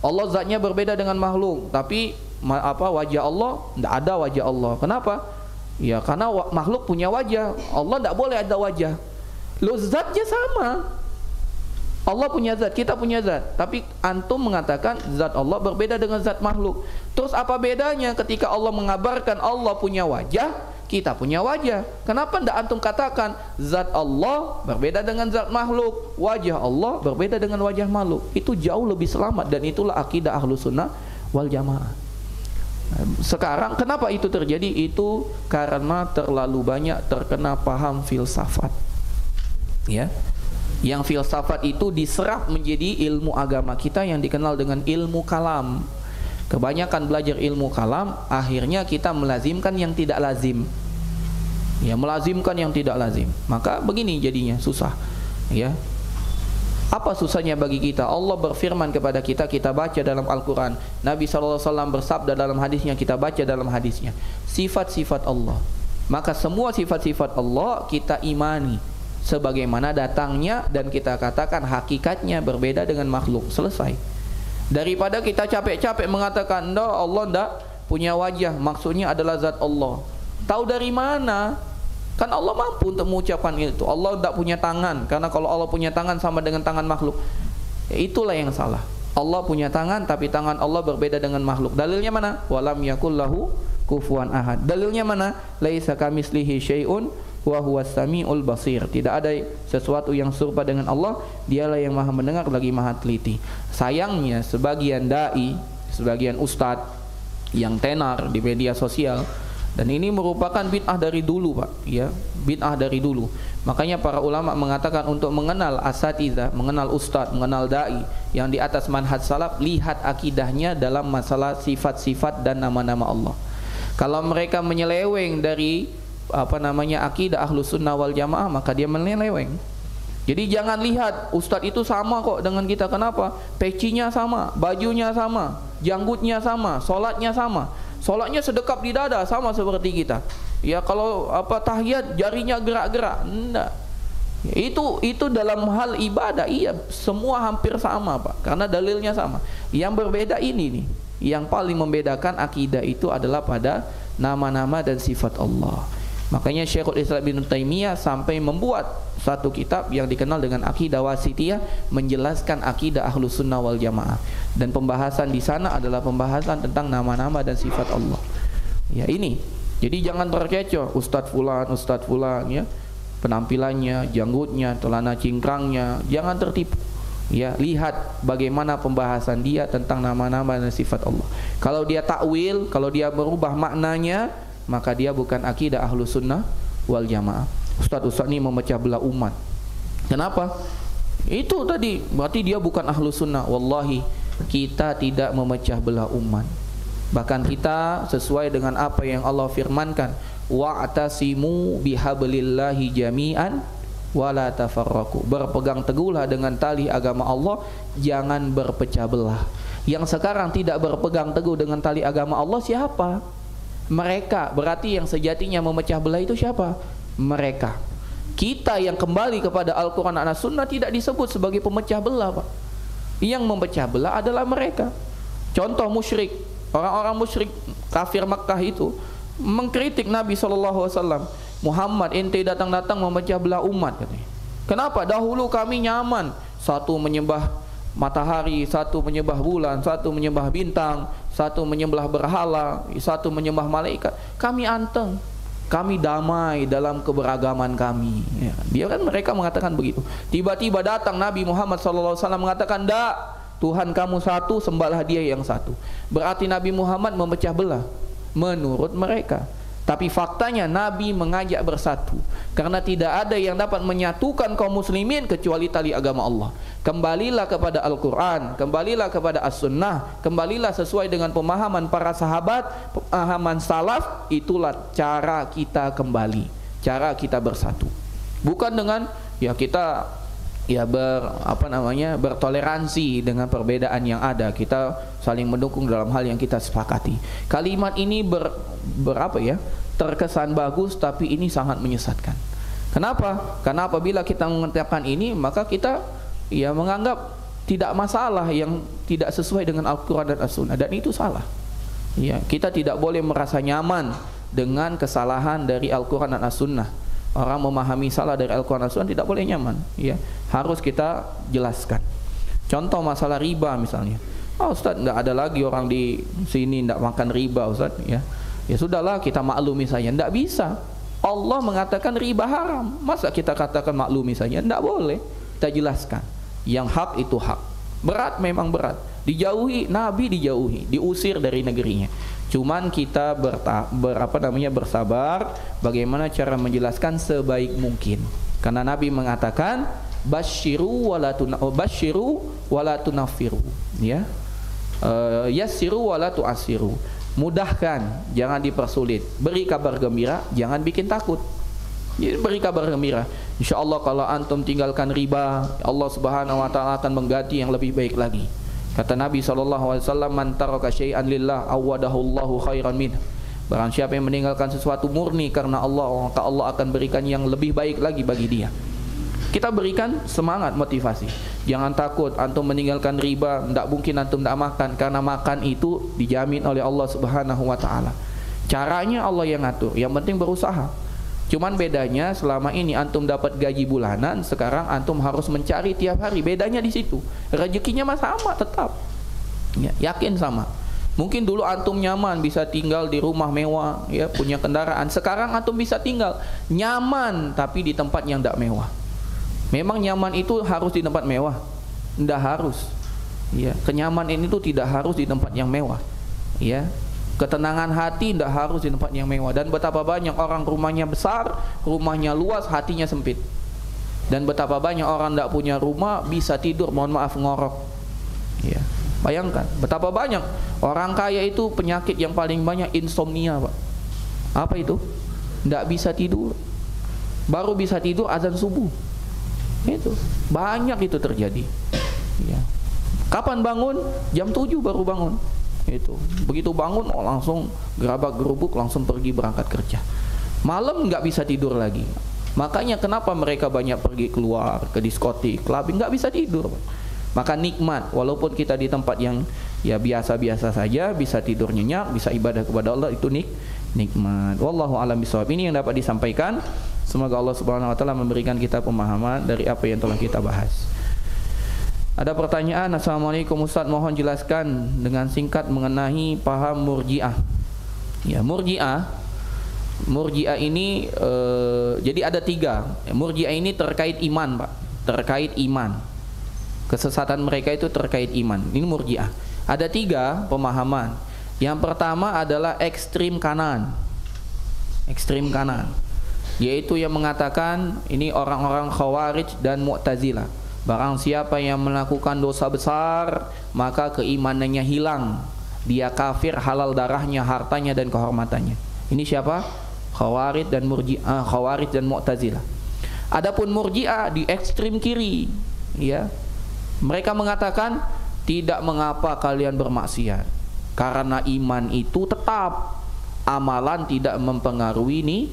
Allah zatnya berbeda dengan makhluk, tapi wajah Allah tidak ada wajah Allah. Kenapa? Ya karena makhluk punya wajah, Allah tidak boleh ada wajah. Loh, zatnya sama. Allah punya zat, kita punya zat. Tapi antum mengatakan zat Allah berbeda dengan zat makhluk. Terus apa bedanya ketika Allah mengabarkan Allah punya wajah, kita punya wajah? Kenapa tidak antum katakan zat Allah berbeda dengan zat makhluk, wajah Allah berbeda dengan wajah makhluk? Itu jauh lebih selamat, dan itulah akidah Ahlus Sunnah wal Jamaah. Sekarang kenapa itu terjadi? Itu karena terlalu banyak terkena paham filsafat. Ya, yang filsafat itu diserap menjadi ilmu agama kita yang dikenal dengan ilmu kalam. Kebanyakan belajar ilmu kalam, akhirnya kita melazimkan yang tidak lazim. Ya, melazimkan yang tidak lazim. Maka begini jadinya susah. Ya. Apa susahnya bagi kita? Allah berfirman kepada kita, kita baca dalam Al-Quran. Nabi SAW bersabda dalam hadisnya, kita baca dalam hadisnya. Sifat-sifat Allah. Maka semua sifat-sifat Allah kita imani sebagaimana datangnya, dan kita katakan hakikatnya berbeda dengan makhluk. Selesai. Daripada kita capek-capek mengatakan Allah tidak punya wajah, maksudnya adalah zat Allah. Tahu dari mana? Kan Allah mampu untuk mengucapkan itu. Allah tidak punya tangan, karena kalau Allah punya tangan sama dengan tangan makhluk. Ya, itulah yang salah. Allah punya tangan, tapi tangan Allah berbeda dengan makhluk. Dalilnya mana? Walam yakul lahu kufuwan ahad. Dalilnya mana? Laisa kamitslihi syai'un wa huwas samiul basir. Tidak ada sesuatu yang serupa dengan Allah. Dialah yang Maha mendengar lagi Maha teliti. Sayangnya sebagian dai, sebagian ustadz yang tenar di media sosial, dan ini merupakan bid'ah dari dulu, Pak, ya, bid'ah dari dulu. Makanya para ulama mengatakan untuk mengenal asatidzah, mengenal ustadz, mengenal dai yang di atas manhaj salaf, lihat akidahnya dalam masalah sifat-sifat dan nama-nama Allah. Kalau mereka menyeleweng dari akidah Ahlus Sunnah wal Jamaah, maka dia menyeleweng. Jadi jangan lihat ustadz itu sama kok dengan kita. Kenapa? Pecinya sama, bajunya sama, janggutnya sama, sholatnya sama. Sholatnya sedekap di dada, sama seperti kita. Ya, kalau tahiyat jarinya gerak-gerak, enggak. Ya, itu dalam hal ibadah, iya, semua hampir sama, Pak, karena dalilnya sama. Yang berbeda ini nih, yang paling membedakan akidah itu adalah pada nama-nama dan sifat Allah. Makanya Syekhul Islam Ibnu Taimiyah sampai membuat satu kitab yang dikenal dengan Aqidah Wasithiyah, menjelaskan akidah Ahlus Sunnah wal Jamaah, dan pembahasan di sana adalah pembahasan tentang nama-nama dan sifat Allah. Ya, ini. Jadi jangan terkecoh Ustadz fulan ya, penampilannya, janggutnya, celana cingkrangnya, jangan tertipu. Ya, lihat bagaimana pembahasan dia tentang nama-nama dan sifat Allah. Kalau dia takwil, kalau dia berubah maknanya, maka dia bukan akidah Ahlus Sunnah wal Jamaah. Ustadz ini memecah belah umat. Kenapa? Itu tadi, berarti dia bukan Ahlus Sunnah. Wallahi, kita tidak memecah belah umat. Bahkan kita sesuai dengan apa yang Allah firmankan, wa'tasimu bihablillahi jami'an wala tafarraqu. Berpegang teguhlah dengan tali agama Allah, jangan berpecah belah. Yang sekarang tidak berpegang teguh dengan tali agama Allah siapa? Mereka, berarti yang sejatinya memecah belah itu siapa? Mereka. Kita yang kembali kepada Al-Quran dan As-Sunnah tidak disebut sebagai pemecah belah, Pak. Yang memecah belah adalah mereka. Contoh musyrik, orang-orang musyrik kafir Makkah itu mengkritik Nabi SAW. Muhammad, ente datang-datang memecah belah umat, katanya. Kenapa? Dahulu kami nyaman, satu menyembah matahari, satu menyembah bulan, satu menyembah bintang, satu menyembah berhala, satu menyembah malaikat. Kami anteng, kami damai dalam keberagaman kami. Ya, dia kan mereka mengatakan begitu. Tiba-tiba datang Nabi Muhammad SAW mengatakan, "Dak, Tuhan kamu satu, sembahlah Dia yang satu." Berarti Nabi Muhammad memecah belah menurut mereka. Tapi faktanya Nabi mengajak bersatu, karena tidak ada yang dapat menyatukan kaum muslimin kecuali tali agama Allah. Kembalilah kepada Al-Quran, kembalilah kepada As-Sunnah, kembalilah sesuai dengan pemahaman para sahabat, pemahaman salaf. Itulah cara kita kembali, cara kita bersatu. Bukan dengan kita bertoleransi dengan perbedaan yang ada. Kita saling mendukung dalam hal yang kita sepakati. Kalimat ini terkesan bagus, tapi ini sangat menyesatkan. Kenapa? Karena apabila kita mengatakan ini, maka kita menganggap tidak masalah yang tidak sesuai dengan Al-Quran dan As-Sunnah, dan itu salah. Kita tidak boleh merasa nyaman dengan kesalahan dari Al-Quran dan As-Sunnah. Orang memahami salah dari Al-Quran dan As-Sunnah tidak boleh nyaman. Harus kita jelaskan. Contoh masalah riba misalnya. Ustaz, nggak ada lagi orang di sini tidak makan riba, Ustaz. Ya sudahlah, kita maklumi saja. Tidak bisa. Allah mengatakan riba haram. Masa kita katakan maklumi saja? Tidak boleh. Kita jelaskan. Yang hak itu hak. Berat, memang berat. Dijauhi, Nabi dijauhi, diusir dari negerinya. Cuman kita bersabar bagaimana cara menjelaskan sebaik mungkin. Karena Nabi mengatakan basyiru wala tunaffiru, yassiru wala tu'assiru. Mudahkan, jangan dipersulit. Beri kabar gembira, jangan bikin takut. Jadi beri kabar gembira. Insyaallah kalau antum tinggalkan riba, Allah Subhanahu wa taala akan mengganti yang lebih baik lagi. Kata Nabi SAW, "Man taraka syai'an lillah awadahullahu khairan min." Barang siapa yang meninggalkan sesuatu murni karena Allah, maka Allah akan berikan yang lebih baik lagi bagi dia. Kita berikan semangat, motivasi. Jangan takut antum meninggalkan riba, tidak mungkin antum tidak makan, karena makan itu dijamin oleh Allah Subhanahu wa taala. Caranya Allah yang ngatur, yang penting berusaha. Cuman bedanya selama ini antum dapat gaji bulanan, sekarang antum harus mencari tiap hari. Bedanya di situ. Rezekinya mah sama tetap. Yakin sama. Mungkin dulu antum nyaman bisa tinggal di rumah mewah, punya kendaraan. Sekarang antum bisa tinggal nyaman tapi di tempat yang tidak mewah. Memang nyaman itu harus di tempat mewah? Tidak harus. Kenyamanan itu tidak harus di tempat yang mewah. Ketenangan hati tidak harus di tempat yang mewah. Dan betapa banyak orang rumahnya besar, rumahnya luas, hatinya sempit. Dan betapa banyak orang tidak punya rumah, bisa tidur, mohon maaf, ngorok. Bayangkan, betapa banyak orang kaya itu penyakit yang paling banyak insomnia, Pak. Apa itu? Tidak bisa tidur. Baru bisa tidur azan subuh. Itu banyak, itu terjadi. Kapan bangun? Jam 7 baru bangun. Itu begitu bangun langsung gerabak gerubuk, langsung pergi berangkat kerja. Malam nggak bisa tidur lagi. Makanya kenapa mereka banyak pergi keluar ke diskotik, clubbing, nggak bisa tidur. Maka nikmat, walaupun kita di tempat yang biasa-biasa saja, bisa tidur nyenyak, bisa ibadah kepada Allah, itu nikmat. Wallahu a'lam bishawab. Ini yang dapat disampaikan. Semoga Allah Subhanahu wa taala memberikan kita pemahaman dari apa yang telah kita bahas. Ada pertanyaan, Assalamualaikum Ustaz, mohon jelaskan dengan singkat mengenai paham Murji'ah. Murji'ah ini jadi ada 3. Murji'ah ini terkait iman, Pak. Terkait iman. Kesesatan mereka itu terkait iman. Ini Murji'ah. Ada 3 pemahaman. Yang pertama adalah ekstrim kanan. Ekstrim kanan, yaitu yang mengatakan ini orang-orang Khawarij dan Mu'tazilah. Barang siapa yang melakukan dosa besar, maka keimanannya hilang. Dia kafir, halal darahnya, hartanya dan kehormatannya. Ini siapa? Khawarij dan Khawarij dan Mu'tazilah. Adapun Murji'ah di ekstrim kiri, mereka mengatakan tidak mengapa kalian bermaksiat, karena iman itu tetap. Amalan tidak mempengaruhi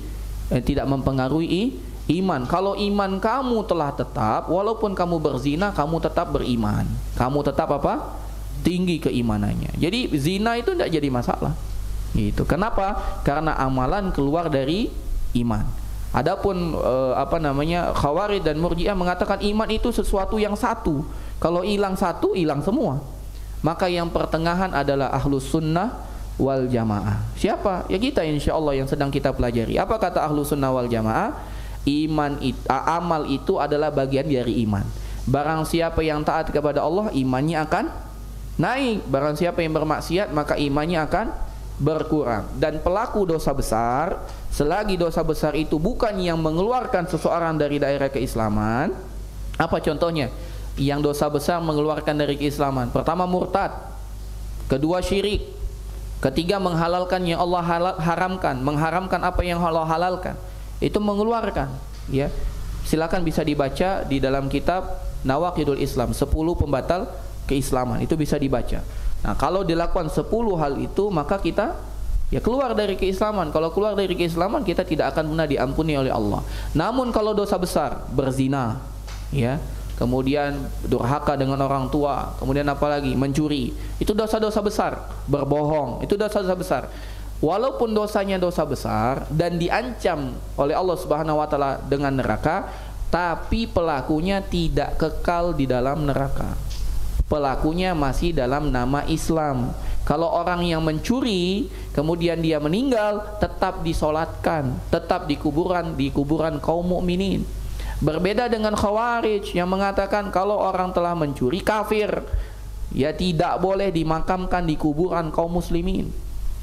iman. Kalau iman kamu telah tetap, walaupun kamu berzina, kamu tetap beriman. Kamu tetap apa? Tinggi keimanannya. Jadi zina itu tidak jadi masalah. Gitu. Kenapa? Karena amalan keluar dari iman. Adapun Khawarij dan Murji'ah mengatakan iman itu sesuatu yang satu. Kalau hilang satu, hilang semua. Maka yang pertengahan adalah Ahlus Sunnah wal Jamaah. Siapa? Ya kita insyaallah yang sedang kita pelajari. Apa kata Ahlus Sunnah wal Jamaah? Amal itu adalah bagian dari iman. Barang siapa yang taat kepada Allah, imannya akan naik. Barang siapa yang bermaksiat, maka imannya akan berkurang. Dan pelaku dosa besar, selagi dosa besar itu bukan yang mengeluarkan seseorang dari daerah keislaman. Apa contohnya? Yang dosa besar mengeluarkan dari keislaman. Pertama murtad, kedua syirik, ketiga menghalalkan yang Allah haramkan, mengharamkan apa yang Allah halalkan. Itu mengeluarkan, ya. Silakan bisa dibaca di dalam kitab Nawaqidul Islam, 10 pembatal keislaman. Itu bisa dibaca. Nah, kalau dilakukan 10 hal itu, maka kita ya keluar dari keislaman. Kalau keluar dari keislaman, kita tidak akan pernah diampuni oleh Allah. Namun kalau dosa besar, berzina, ya, kemudian durhaka dengan orang tua, kemudian apalagi mencuri, itu dosa-dosa besar. Berbohong, itu dosa-dosa besar. Walaupun dosanya dosa besar dan diancam oleh Allah Subhanahu wa taala dengan neraka, tapi pelakunya tidak kekal di dalam neraka. Pelakunya masih dalam nama Islam. Kalau orang yang mencuri kemudian dia meninggal, tetap disolatkan, tetap di kuburan kaum mukminin. Berbeda dengan Khawarij yang mengatakan kalau orang telah mencuri kafir, ya tidak boleh dimakamkan di kuburan kaum muslimin.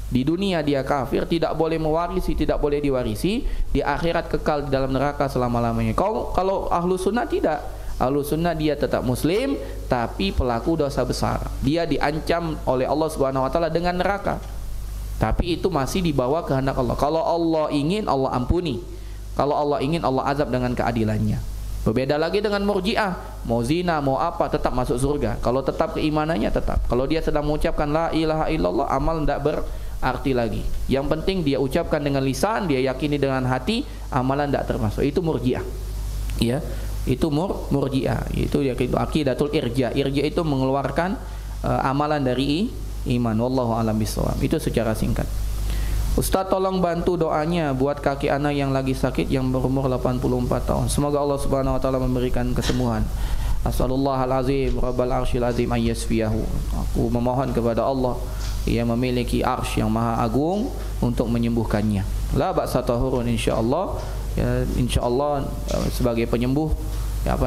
Di dunia dia kafir, tidak boleh mewarisi, tidak boleh diwarisi, di akhirat kekal di dalam neraka selama-lamanya. Kalau Ahlus Sunnah tidak. Ahlus Sunnah dia tetap muslim, tapi pelaku dosa besar. Dia diancam oleh Allah Subhanahu wa taala dengan neraka. Tapi itu masih di bawah kehendak Allah. Kalau Allah ingin, Allah ampuni. Kalau Allah ingin, Allah azab dengan keadilannya. Berbeda lagi dengan Murji'ah. Mau zina, mau apa, tetap masuk surga. Kalau tetap keimanannya, tetap. Kalau dia sedang mengucapkan la ilaha illallah, amal tidak berarti lagi. Yang penting dia ucapkan dengan lisan, dia yakini dengan hati, amalan tidak termasuk. Itu Murji'ah. Ya, itu Murji'ah. Itu akidatul irja. Irja itu mengeluarkan amalan dari iman. Wallahu a'lam bishawab. Itu secara singkat. Ustaz, tolong bantu doanya buat kaki anak yang lagi sakit yang berumur 84 tahun. Semoga Allah Subhanahu wa taala memberikan kesembuhan. Asallallahu azim rabbal arsyil azim ayyasfiyahu. Aku memohon kepada Allah yang memiliki arsy yang maha agung untuk menyembuhkannya. La ba'sa tahurun insyaallah. Ya, insyaallah sebagai penyembuh, ya,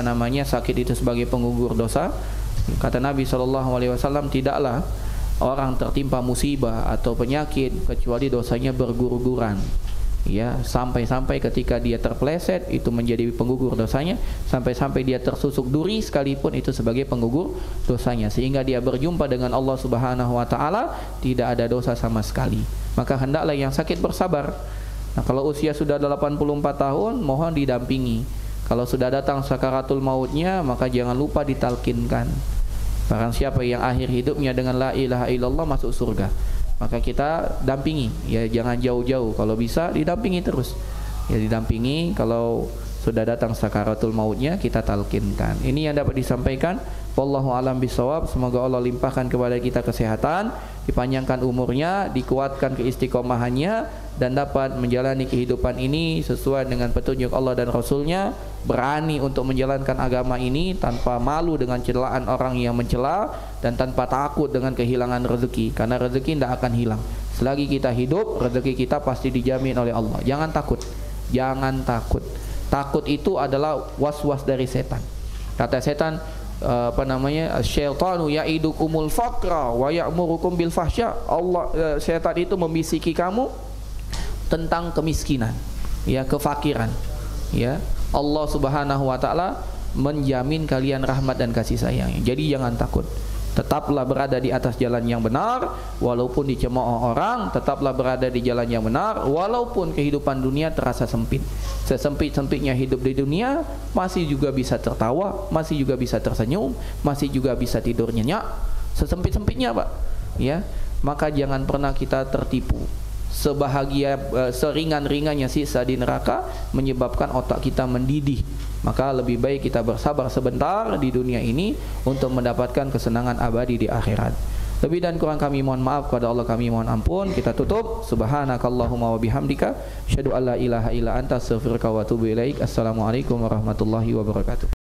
sakit itu sebagai penggugur dosa. Kata Nabi SAW, tidaklah orang tertimpa musibah atau penyakit kecuali dosanya bergugur-guguran, ya, sampai-sampai ketika dia terpleset itu menjadi penggugur dosanya, sampai-sampai dia tersusuk duri sekalipun itu sebagai penggugur dosanya, sehingga dia berjumpa dengan Allah Subhanahu wa taala tidak ada dosa sama sekali. Maka hendaklah yang sakit bersabar. Nah, kalau usia sudah 84 tahun, mohon didampingi. Kalau sudah datang sakaratul mautnya, maka jangan lupa ditalkinkan. Barang siapa yang akhir hidupnya dengan la ilaha illallah masuk surga, maka kita dampingi, ya, jangan jauh-jauh. Kalau bisa didampingi terus, ya, didampingi. Kalau sudah datang sakaratul mautnya, kita talkinkan. Ini yang dapat disampaikan. Wallahu a'lam bishawab. Semoga Allah limpahkan kepada kita kesehatan, dipanjangkan umurnya, dikuatkan keistiqomahannya, dan dapat menjalani kehidupan ini sesuai dengan petunjuk Allah dan Rasulnya, berani untuk menjalankan agama ini tanpa malu dengan celaan orang yang mencela, dan tanpa takut dengan kehilangan rezeki, karena rezeki tidak akan hilang. Selagi kita hidup, rezeki kita pasti dijamin oleh Allah. Jangan takut. Jangan takut. Takut itu adalah was-was dari setan. Kata setan, syaitanu ya'idukumul faqra wa ya'murukum bil fahsya. Setan itu membisiki kamu tentang kemiskinan, ya, kefakiran, ya. Allah Subhanahu wa taala menjamin kalian rahmat dan kasih sayang. Jadi jangan takut. Tetaplah berada di atas jalan yang benar, walaupun dicemooh orang, tetaplah berada di jalan yang benar, walaupun kehidupan dunia terasa sempit. Sesempit-sempitnya hidup di dunia, masih juga bisa tertawa, masih juga bisa tersenyum, masih juga bisa tidur nyenyak. Sesempit-sempitnya, Pak. Ya, maka jangan pernah kita tertipu. seringan-ringannya siksa di neraka menyebabkan otak kita mendidih. Maka lebih baik kita bersabar sebentar di dunia ini untuk mendapatkan kesenangan abadi di akhirat. Lebih dan kurang kami mohon maaf, kepada Allah kami mohon ampun. Kita tutup. Subhanakallahumma wa bihamdika asyhadu an la ilaha illa anta astaghfiruka wa atubu ilaik. Assalamualaikum warahmatullahi wabarakatuh.